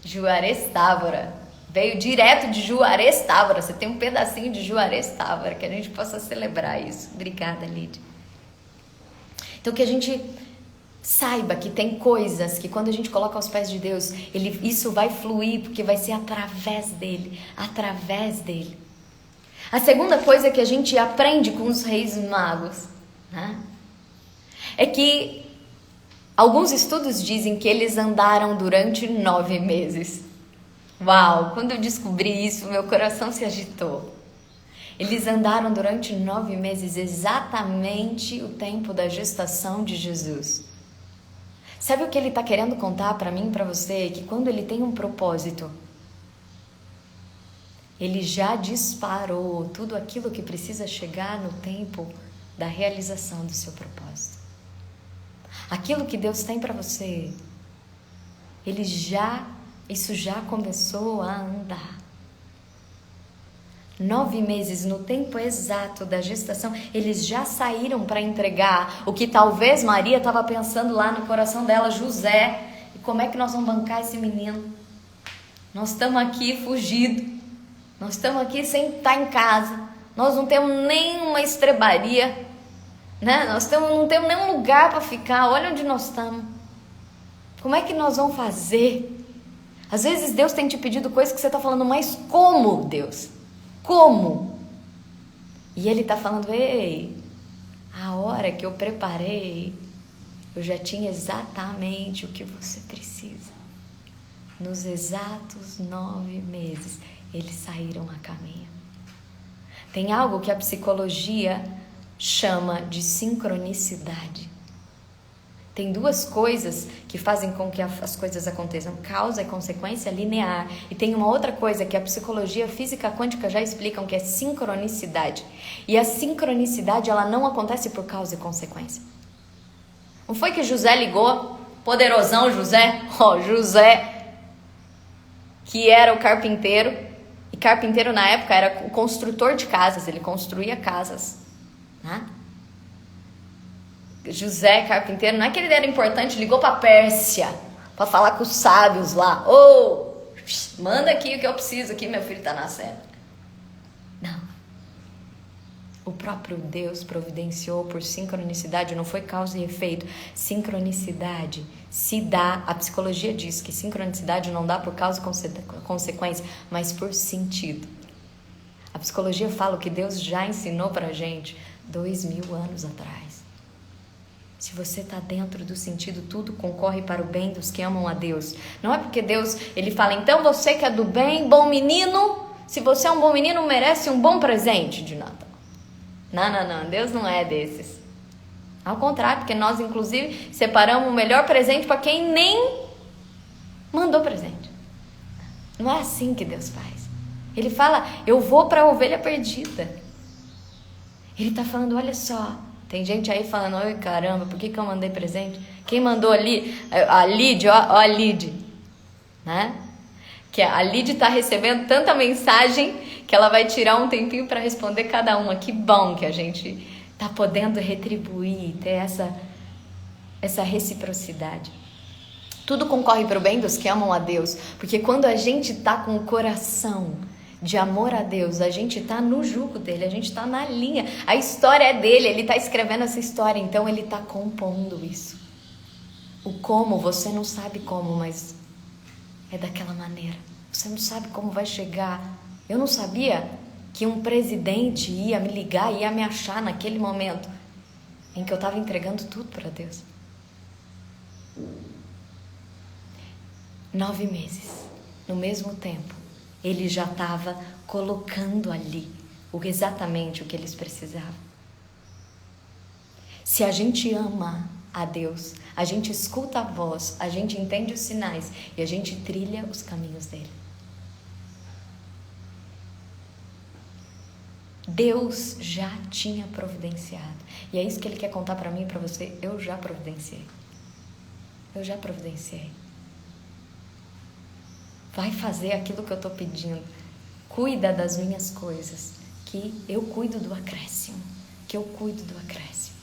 S1: Juarez Távora. Veio direto de Juarez Távora. Você tem um pedacinho de Juarez Távora, que a gente possa celebrar isso. Obrigada, Lídia. Então, que a gente saiba que tem coisas que quando a gente coloca aos pés de Deus, isso vai fluir, porque vai ser através dele. Através dele. A segunda coisa que a gente aprende com os reis magos, né, é que alguns estudos dizem que eles andaram durante 9 meses. Uau! Quando eu descobri isso, meu coração se agitou. Eles andaram durante 9 meses, exatamente o tempo da gestação de Jesus. Sabe o que ele está querendo contar para mim e para você? Que quando ele tem um propósito, ele já disparou tudo aquilo que precisa chegar no tempo da realização do seu propósito. Aquilo que Deus tem para você, isso já começou a andar. 9 meses, no tempo exato da gestação, eles já saíram para entregar o que talvez Maria estava pensando lá no coração dela, José, e como é que nós vamos bancar esse menino? Nós estamos aqui fugidos, nós estamos aqui sem estar em casa, nós não temos nenhuma estrebaria, né? Não temos nenhum lugar para ficar, olha onde nós estamos. Como é que nós vamos fazer? Às vezes Deus tem te pedido coisas que você está falando, mas como, Deus? Como? E Ele está falando, ei, a hora que eu preparei, eu já tinha exatamente o que você precisa. Nos exatos 9 meses, eles saíram a caminho. Tem algo que a psicologia chama de sincronicidade. Tem 2 coisas que fazem com que as coisas aconteçam, causa e consequência linear. E tem uma outra coisa que a psicologia física quântica já explicam, que é sincronicidade. E a sincronicidade, ela não acontece por causa e consequência. Não foi que José ligou, poderosão José, José, que era o carpinteiro, e carpinteiro na época era o construtor de casas, ele construía casas, né? José, carpinteiro, não é que ele era importante, ligou para Pérsia para falar com os sábios lá. Manda aqui o que eu preciso, aqui meu filho está nascendo. Não. O próprio Deus providenciou por sincronicidade, não foi causa e efeito. Sincronicidade se dá, a psicologia diz que sincronicidade não dá por causa e consequência, mas por sentido. A psicologia fala o que Deus já ensinou para a gente 2000 anos atrás. Se você está dentro do sentido, tudo concorre para o bem dos que amam a Deus. Não é porque Deus, Ele fala, então você que é do bem, bom menino, se você é um bom menino, merece um bom presente de Natal. Não, Deus não é desses. Ao contrário, porque nós, inclusive, separamos o melhor presente para quem nem mandou presente. Não é assim que Deus faz. Ele fala, eu vou para a ovelha perdida. Ele está falando, olha só, tem gente aí falando, oi caramba, por que eu mandei presente? Quem mandou ali? A Lid, ó a Lid, né? Que a Lid está recebendo tanta mensagem que ela vai tirar um tempinho para responder cada uma. Que bom que a gente está podendo retribuir, ter essa reciprocidade. Tudo concorre para o bem dos que amam a Deus, porque quando a gente está com o coração de amor a Deus, a gente está no jugo dele, a gente está na linha, a história é dele, ele está escrevendo essa história, então ele está compondo isso. O como, você não sabe como, mas é daquela maneira. Você não sabe como vai chegar. Eu não sabia que um presidente ia me ligar, ia me achar naquele momento em que eu estava entregando tudo para Deus. 9 meses, no mesmo tempo, ele já estava colocando ali exatamente o que eles precisavam. Se a gente ama a Deus, a gente escuta a voz, a gente entende os sinais e a gente trilha os caminhos dele. Deus já tinha providenciado. E é isso que ele quer contar para mim e para você. Eu já providenciei. Eu já providenciei. Vai fazer aquilo que eu estou pedindo. Cuida das minhas coisas, que eu cuido do acréscimo. Que eu cuido do acréscimo.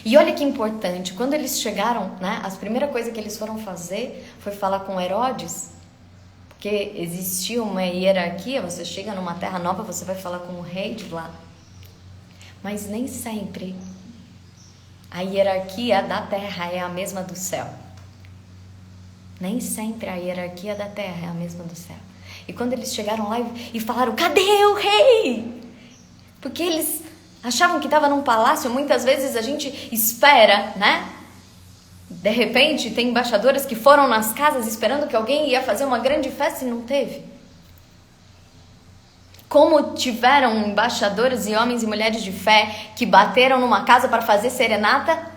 S1: E olha que importante, quando eles chegaram, né, a primeira coisa que eles foram fazer foi falar com Herodes, porque existia uma hierarquia, você chega numa terra nova, você vai falar com o rei de lá. Mas nem sempre a hierarquia da terra é a mesma do céu. Nem sempre a hierarquia da terra é a mesma do céu. E quando eles chegaram lá e falaram, cadê o rei? Porque eles achavam que estava num palácio. Muitas vezes a gente espera, né? De repente tem embaixadores que foram nas casas esperando que alguém ia fazer uma grande festa e não teve. Como tiveram embaixadores e homens e mulheres de fé que bateram numa casa para fazer serenata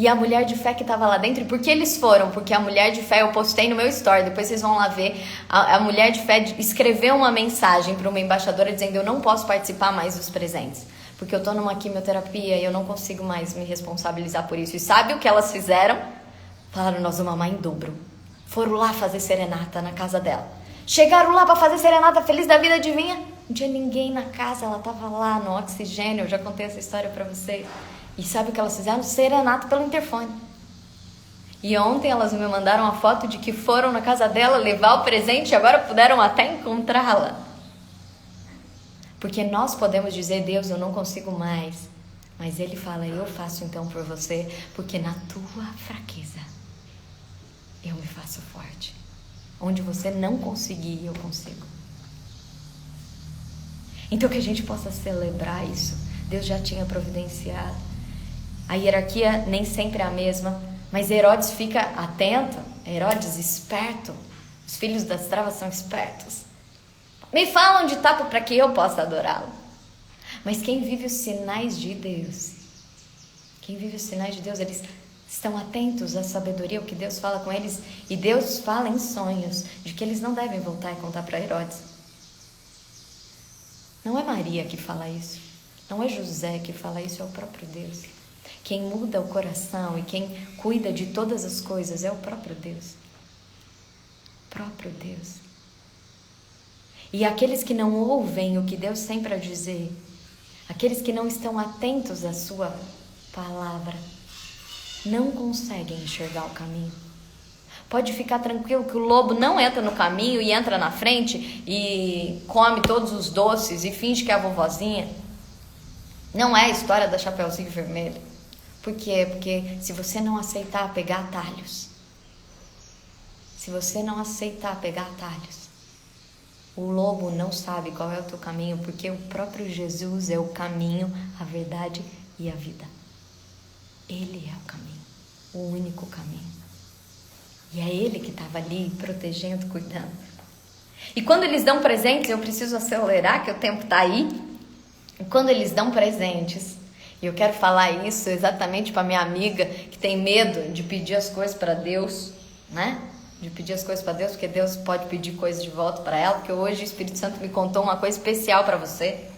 S1: E a mulher de fé que estava lá dentro, e por que eles foram? Porque a mulher de fé, eu postei no meu story, depois vocês vão lá ver, a mulher de fé escreveu uma mensagem para uma embaixadora dizendo: eu não posso participar mais dos presentes, porque eu estou numa quimioterapia e eu não consigo mais me responsabilizar por isso. E sabe o que elas fizeram? Falaram: nós vamos amar em dobro. Foram lá fazer serenata na casa dela. Chegaram lá para fazer serenata, feliz da vida, adivinha? Não tinha ninguém na casa, ela estava lá no oxigênio, eu já contei essa história para vocês. E sabe o que elas fizeram? Serenata pelo interfone. E ontem elas me mandaram uma foto de que foram na casa dela levar o presente e agora puderam até encontrá-la. Porque nós podemos dizer: Deus, eu não consigo mais. Mas Ele fala: eu faço então por você, porque na tua fraqueza eu me faço forte. Onde você não conseguir, eu consigo. Então que a gente possa celebrar isso. Deus já tinha providenciado. A hierarquia nem sempre é a mesma, mas Herodes fica atento, Herodes esperto, os filhos das trevas são espertos. Me fala onde está para que eu possa adorá-lo. Mas quem vive os sinais de Deus, eles estão atentos à sabedoria, o que Deus fala com eles, e Deus fala em sonhos de que eles não devem voltar e contar para Herodes. Não é Maria que fala isso, não é José que fala isso, é o próprio Deus. Quem muda o coração e quem cuida de todas as coisas é o próprio Deus. Próprio Deus. E aqueles que não ouvem o que Deus tem para dizer, aqueles que não estão atentos à sua palavra, não conseguem enxergar o caminho. Pode ficar tranquilo que o lobo não entra no caminho e entra na frente e come todos os doces e finge que é a vovozinha. Não é a história da Chapeuzinho Vermelho. Por quê? Porque se você não aceitar pegar atalhos, o lobo não sabe qual é o teu caminho, porque o próprio Jesus é o caminho, a verdade e a vida. Ele é o caminho, o único caminho. E é Ele que estava ali protegendo, cuidando. E quando eles dão presentes, eu preciso acelerar que o tempo está aí. E quando eles dão presentes, e eu quero falar isso exatamente para minha amiga que tem medo de pedir as coisas para Deus, né? De pedir as coisas para Deus, porque Deus pode pedir coisas de volta para ela, porque hoje o Espírito Santo me contou uma coisa especial para você.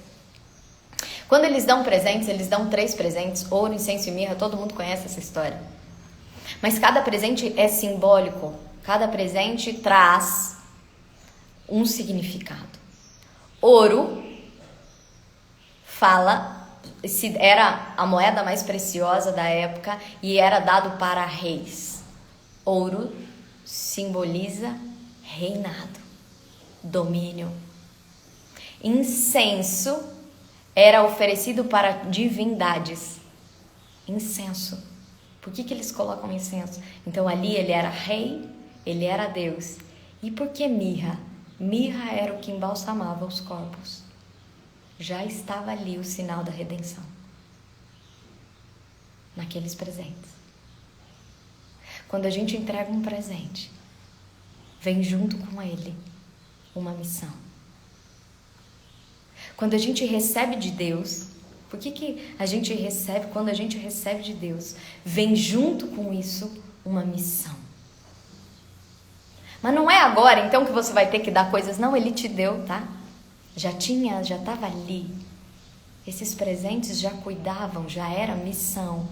S1: Quando eles dão presentes, eles dão 3 presentes, ouro, incenso e mirra, todo mundo conhece essa história. Mas cada presente é simbólico, cada presente traz um significado. Ouro era a moeda mais preciosa da época e era dado para reis. Ouro simboliza reinado, domínio. Incenso era oferecido para divindades. Incenso. Por que eles colocam incenso? Então ali ele era rei, ele era Deus. E por que mirra? Mirra era o que embalsamava os corpos. Já estava ali o sinal da redenção. Naqueles presentes. Quando a gente entrega um presente, vem junto com ele uma missão. Quando a gente recebe de Deus, por que a gente recebe? Quando a gente recebe de Deus, vem junto com isso uma missão. Mas não é agora então que você vai ter que dar coisas. Não, Ele te deu, tá? Já estava ali. Esses presentes já cuidavam, já era missão.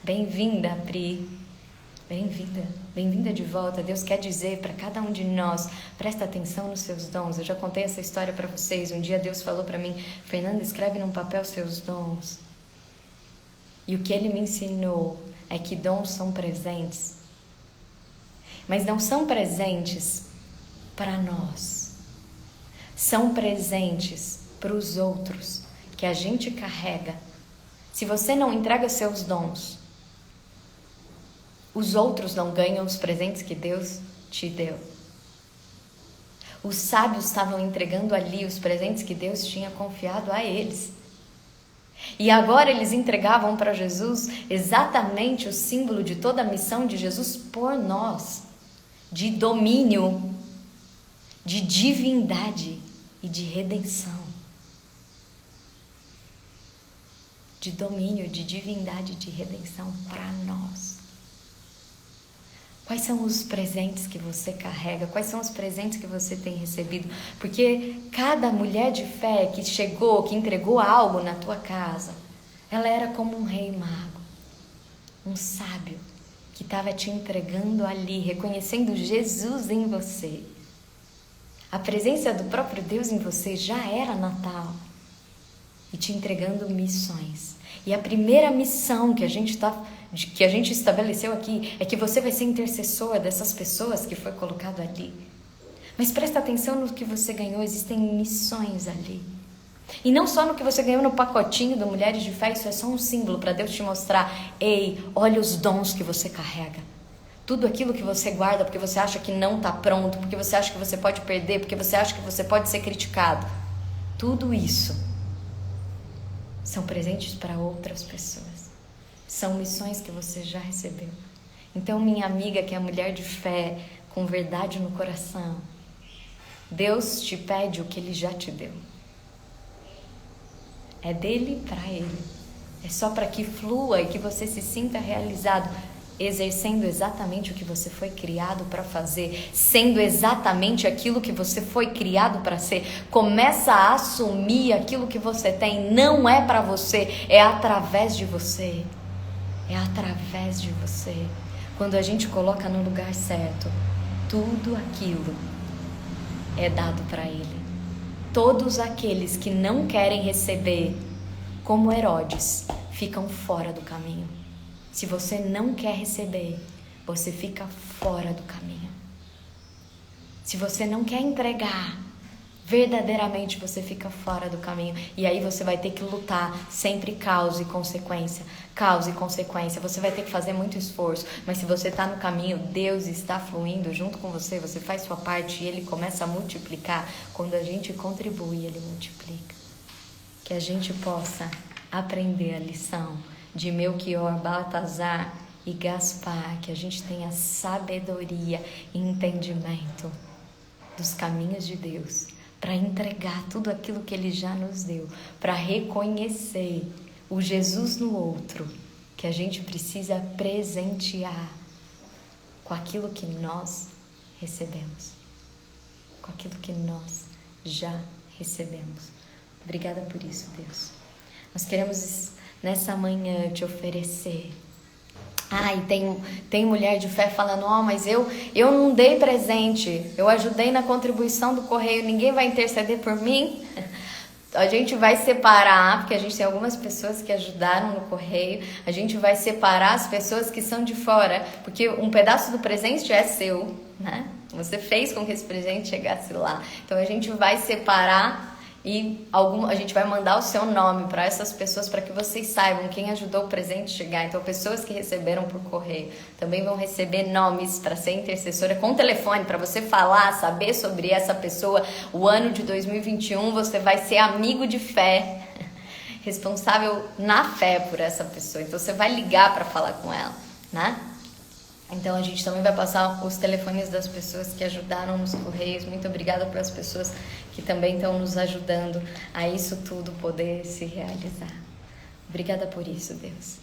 S1: Bem-vinda, Pri. Bem-vinda de volta. Deus quer dizer para cada um de nós, presta atenção nos seus dons. Eu já contei essa história para vocês. Um dia Deus falou para mim: Fernanda, escreve num papel seus dons. E o que Ele me ensinou é que dons são presentes. Mas não são presentes para nós. São presentes para os outros que a gente carrega. Se você não entrega seus dons, os outros não ganham os presentes que Deus te deu. Os sábios estavam entregando ali os presentes que Deus tinha confiado a eles. E agora eles entregavam para Jesus exatamente o símbolo de toda a missão de Jesus por nós. De domínio, de divindade e de redenção. de domínio, de divindade, de redenção para nós. Quais são os presentes que você carrega? Quais são os presentes que você tem recebido? Porque cada mulher de fé que chegou, que entregou algo na tua casa, ela era como um rei mago, um sábio, que estava te entregando ali, reconhecendo Jesus em você. A presença do próprio Deus em você já era Natal e te entregando missões. E a primeira missão que a gente estabeleceu aqui é que você vai ser intercessor dessas pessoas que foi colocado ali. Mas presta atenção no que você ganhou, existem missões ali. E não só no que você ganhou no pacotinho do Mulheres de Fé, isso é só um símbolo para Deus te mostrar: ei, olha os dons que você carrega. Tudo aquilo que você guarda porque você acha que não está pronto, porque você acha que você pode perder, porque você acha que você pode ser criticado. Tudo isso são presentes para outras pessoas. São missões que você já recebeu. Então, minha amiga, que é mulher de fé, com verdade no coração, Deus te pede o que Ele já te deu. É dele para Ele. É só para que flua e que você se sinta realizado, exercendo exatamente o que você foi criado para fazer, sendo exatamente aquilo que você foi criado para ser. Começa a assumir aquilo que você tem. Não é para você, é através de você. É através de você. Quando a gente coloca no lugar certo, tudo aquilo é dado para Ele. Todos aqueles que não querem receber, como Herodes, ficam fora do caminho. Se você não quer receber, você fica fora do caminho. Se você não quer entregar, verdadeiramente você fica fora do caminho. E aí você vai ter que lutar sempre causa e consequência. Causa e consequência. Você vai ter que fazer muito esforço. Mas se você está no caminho, Deus está fluindo junto com você. Você faz sua parte e Ele começa a multiplicar. Quando a gente contribui, Ele multiplica. Que a gente possa aprender a lição de Melquior, Baltazar e Gaspar, que a gente tenha sabedoria e entendimento dos caminhos de Deus, para entregar tudo aquilo que Ele já nos deu, para reconhecer o Jesus no outro, que a gente precisa presentear com aquilo que nós recebemos, com aquilo que nós já recebemos. Obrigada por isso, Deus. Nós queremos nessa manhã te oferecer. E tem mulher de fé falando: mas eu não dei presente, eu ajudei na contribuição do correio, ninguém vai interceder por mim? A gente vai separar, porque a gente tem algumas pessoas que ajudaram no correio, a gente vai separar as pessoas que são de fora, porque um pedaço do presente é seu, né? Você fez com que esse presente chegasse lá. Então a gente vai separar e a gente vai mandar o seu nome para essas pessoas, para que vocês saibam quem ajudou o presente chegar. Então, pessoas que receberam por correio também vão receber nomes para ser intercessora com telefone, para você falar, saber sobre essa pessoa. O ano de 2021 você vai ser amigo de fé, responsável na fé por essa pessoa. Então, você vai ligar para falar com ela, né? Então a gente também vai passar os telefones das pessoas que ajudaram nos correios. Muito obrigada para as pessoas que também estão nos ajudando a isso tudo poder se realizar. Obrigada por isso, Deus.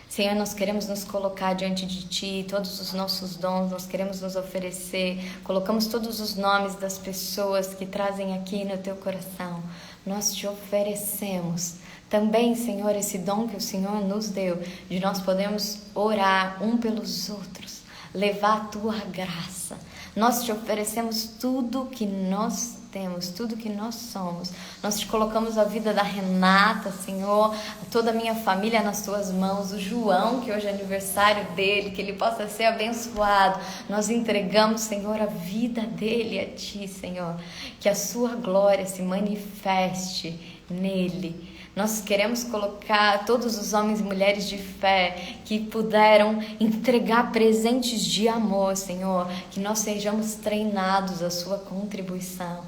S1: Senhor, nós queremos nos colocar diante de Ti, todos os nossos dons, nós queremos nos oferecer. Colocamos todos os nomes das pessoas que trazem aqui no Teu coração. Nós Te oferecemos também, Senhor, esse dom que o Senhor nos deu, de nós podermos orar um pelos outros, levar a Tua graça. Nós Te oferecemos tudo que nós temos, tudo que nós somos. Nós Te colocamos a vida da Renata, Senhor, toda a minha família nas Tuas mãos, o João, que hoje é aniversário dele, que ele possa ser abençoado. Nós entregamos, Senhor, a vida dele a Ti, Senhor, que a Sua glória se manifeste nele. Nós queremos colocar todos os homens e mulheres de fé que puderam entregar presentes de amor, Senhor, que nós sejamos treinados à Sua contribuição.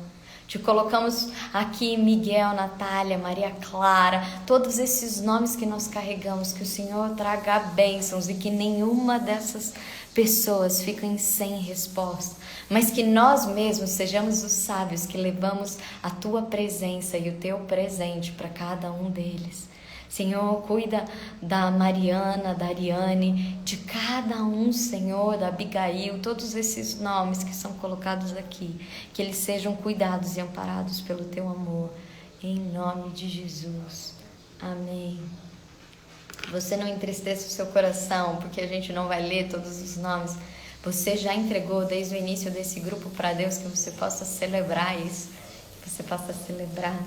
S1: Te colocamos aqui Miguel, Natália, Maria Clara, todos esses nomes que nós carregamos, que o Senhor traga bênçãos e que nenhuma dessas pessoas fiquem sem resposta, mas que nós mesmos sejamos os sábios que levamos a Tua presença e o Teu presente para cada um deles. Senhor, cuida da Mariana, da Ariane, de cada um, Senhor, da Abigail, todos esses nomes que são colocados aqui, que eles sejam cuidados e amparados pelo Teu amor, em nome de Jesus. Amém. Você não entristeça o seu coração, porque a gente não vai ler todos os nomes. Você já entregou desde o início desse grupo para Deus, que você possa celebrar isso, que você possa celebrar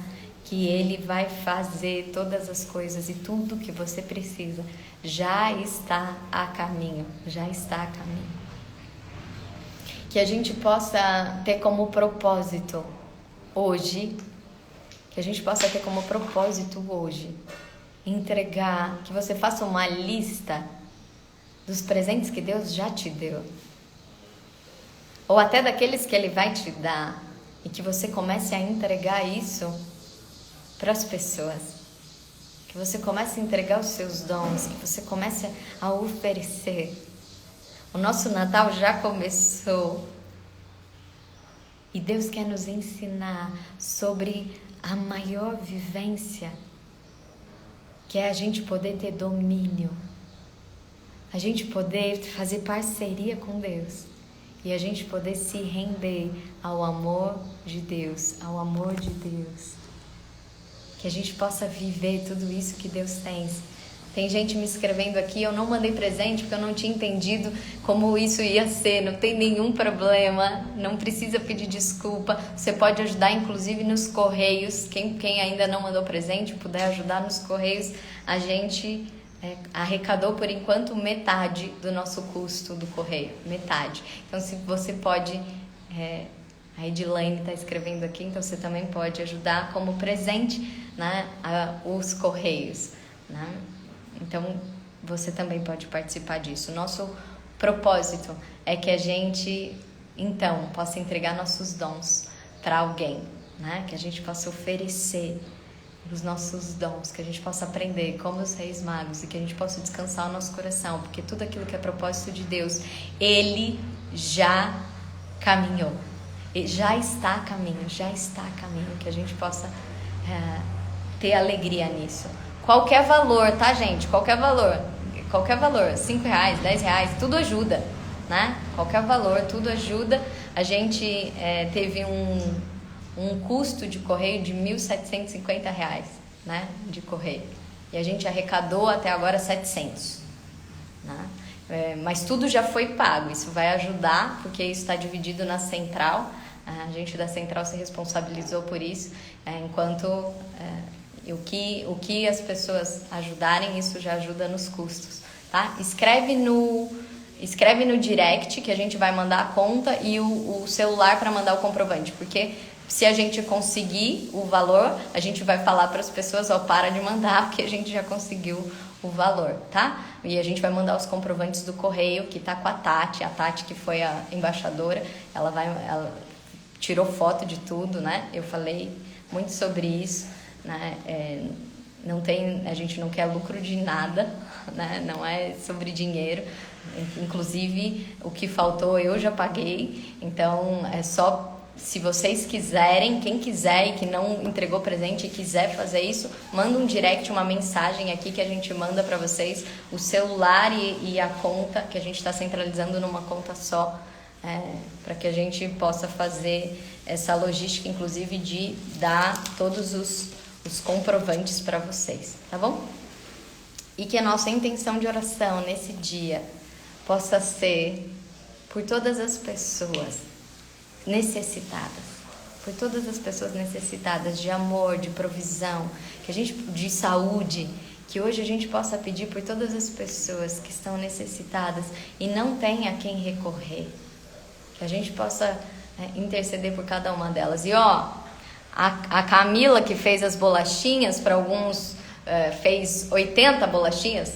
S1: que Ele vai fazer todas as coisas e tudo que você precisa já está a caminho, já está a caminho. Que a gente possa ter como propósito hoje, entregar, que você faça uma lista dos presentes que Deus já te deu, ou até daqueles que Ele vai te dar, e que você comece a entregar isso para as pessoas, que você comece a entregar os seus dons, que você comece a oferecer. O nosso Natal já começou e Deus quer nos ensinar sobre a maior vivência, que é a gente poder ter domínio, a gente poder fazer parceria com Deus e a gente poder se render ao amor de Deus, ao amor de Deus. Que a gente possa viver tudo isso que Deus tem. Tem gente me escrevendo aqui, eu não mandei presente porque eu não tinha entendido como isso ia ser. Não tem nenhum problema, não precisa pedir desculpa. Você pode ajudar inclusive nos correios. Quem ainda não mandou presente, puder ajudar nos correios. A gente arrecadou por enquanto metade do nosso custo do correio, metade. Então se você pode... A Edilane está escrevendo aqui, então você também pode ajudar como presente, né, os correios, né? Então você também pode participar disso. Nosso propósito é que a gente então possa entregar nossos dons para alguém, né? Que a gente possa oferecer os nossos dons, que a gente possa aprender como os reis magos e que a gente possa descansar o nosso coração, porque tudo aquilo que é propósito de Deus, Ele já caminhou. Já está a caminho, que a gente possa ter alegria nisso. Qualquer valor, tá, gente? Qualquer valor, R$5, R$10, tudo ajuda, né? Qualquer valor, tudo ajuda. A gente teve um custo de correio de R$1.750, né? De correio. E a gente arrecadou até agora 700, né? Mas tudo já foi pago, isso vai ajudar, porque isso está dividido na central. A gente da central se responsabilizou por isso, enquanto o que as pessoas ajudarem, isso já ajuda nos custos, tá? Escreve no direct que a gente vai mandar a conta e o celular para mandar o comprovante, porque se a gente conseguir o valor, a gente vai falar para as pessoas, para de mandar, porque a gente já conseguiu o valor, tá? E a gente vai mandar os comprovantes do correio, que tá com a Tati que foi a embaixadora, ela tirou foto de tudo, né? Eu falei muito sobre isso, né? A gente não quer lucro de nada, né? Não é sobre dinheiro. Inclusive, o que faltou eu já paguei. Então, é só se vocês quiserem, quem quiser e que não entregou presente e quiser fazer isso, manda um direct, uma mensagem aqui que a gente manda para vocês o celular e a conta, que a gente está centralizando numa conta só. Para que a gente possa fazer essa logística, inclusive de dar todos os comprovantes para vocês, tá bom? E que a nossa intenção de oração nesse dia possa ser por todas as pessoas necessitadas, de amor, de provisão, de saúde, que hoje a gente possa pedir por todas as pessoas que estão necessitadas e não tem a quem recorrer. Que a gente possa interceder por cada uma delas. E a Camila, que fez as bolachinhas, para alguns fez 80 bolachinhas,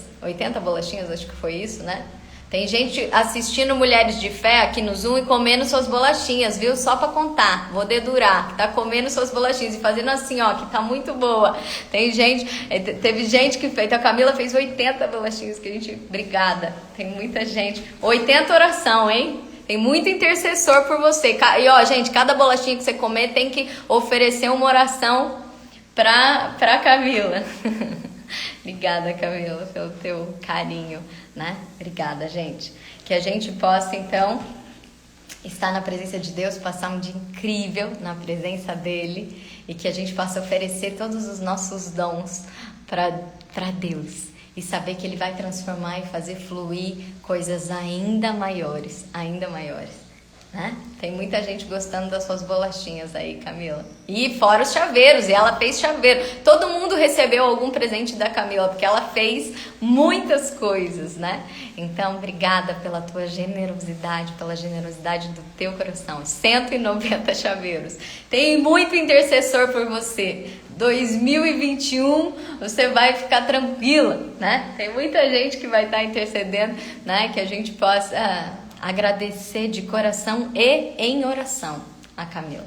S1: acho que foi isso, né? Tem gente assistindo Mulheres de Fé aqui no Zoom e comendo suas bolachinhas, viu? Só para contar, vou dedurar, que tá comendo suas bolachinhas e fazendo assim, que tá muito boa. Teve gente que fez, a Camila fez 80 bolachinhas, que a gente, obrigada. Tem muita gente, 80 oração, hein? Tem muito intercessor por você. E gente, cada bolachinha que você comer tem que oferecer uma oração pra Camila. Obrigada, Camila, pelo teu carinho, né? Obrigada, gente. Que a gente possa, então, estar na presença de Deus, passar um dia incrível na presença dele e que a gente possa oferecer todos os nossos dons para Deus e saber que ele vai transformar e fazer fluir coisas ainda maiores, né? Tem muita gente gostando das suas bolachinhas aí, Camila. E fora os chaveiros, e ela fez chaveiro. Todo mundo recebeu algum presente da Camila, porque ela fez muitas coisas, né? Então, obrigada pela tua generosidade, pela generosidade do teu coração. 190 chaveiros. Tem muito intercessor por você. 2021, você vai ficar tranquila, né? Tem muita gente que vai estar intercedendo, né? Que a gente possa agradecer de coração e em oração a Camila.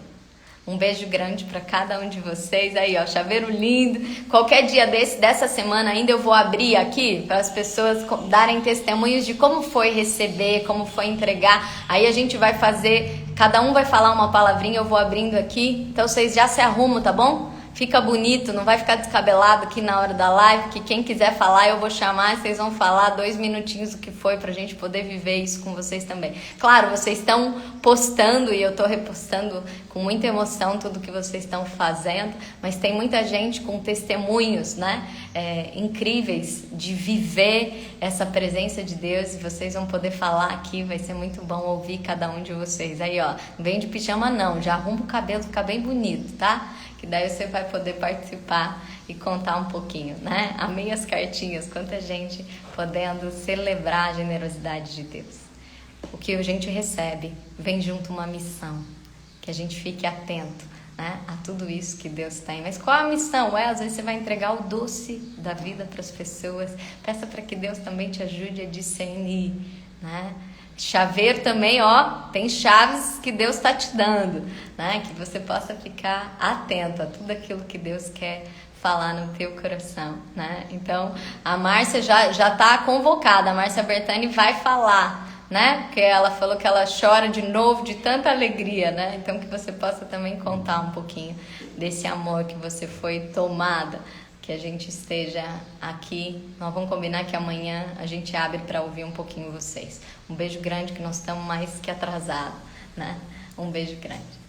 S1: Um beijo grande para cada um de vocês aí, ó, chaveiro lindo. Qualquer dia dessa semana ainda eu vou abrir aqui para as pessoas darem testemunhos de como foi receber, como foi entregar. Aí a gente vai fazer, cada um vai falar uma palavrinha, eu vou abrindo aqui. Então vocês já se arrumam, tá bom? Fica bonito, não vai ficar descabelado aqui na hora da live, que quem quiser falar eu vou chamar, vocês vão falar 2 minutinhos o que foi pra gente poder viver isso com vocês também. Claro, vocês estão postando e eu tô repostando com muita emoção tudo que vocês estão fazendo, mas tem muita gente com testemunhos, né, incríveis de viver essa presença de Deus e vocês vão poder falar aqui, vai ser muito bom ouvir cada um de vocês. Aí, ó, não vem de pijama não, já arruma o cabelo, fica bem bonito, tá? Que daí você vai poder participar e contar um pouquinho, né? Amei as cartinhas, quanta gente podendo celebrar a generosidade de Deus. O que a gente recebe vem junto uma missão, que a gente fique atento, né, a tudo isso que Deus tem. Mas qual a missão? Às vezes você vai entregar o doce da vida para as pessoas. Peça para que Deus também te ajude a discernir, né? Chaveiro também, ó, tem chaves que Deus está te dando, né? Que você possa ficar atento a tudo aquilo que Deus quer falar no teu coração, né? Então, a Márcia já tá convocada, a Márcia Bertani vai falar, né? Porque ela falou que ela chora de novo de tanta alegria, né? Então, que você possa também contar um pouquinho desse amor que você foi tomada, que a gente esteja aqui. Nós vamos combinar que amanhã a gente abre para ouvir um pouquinho vocês. Um beijo grande, que nós estamos mais que atrasados, né? Um beijo grande.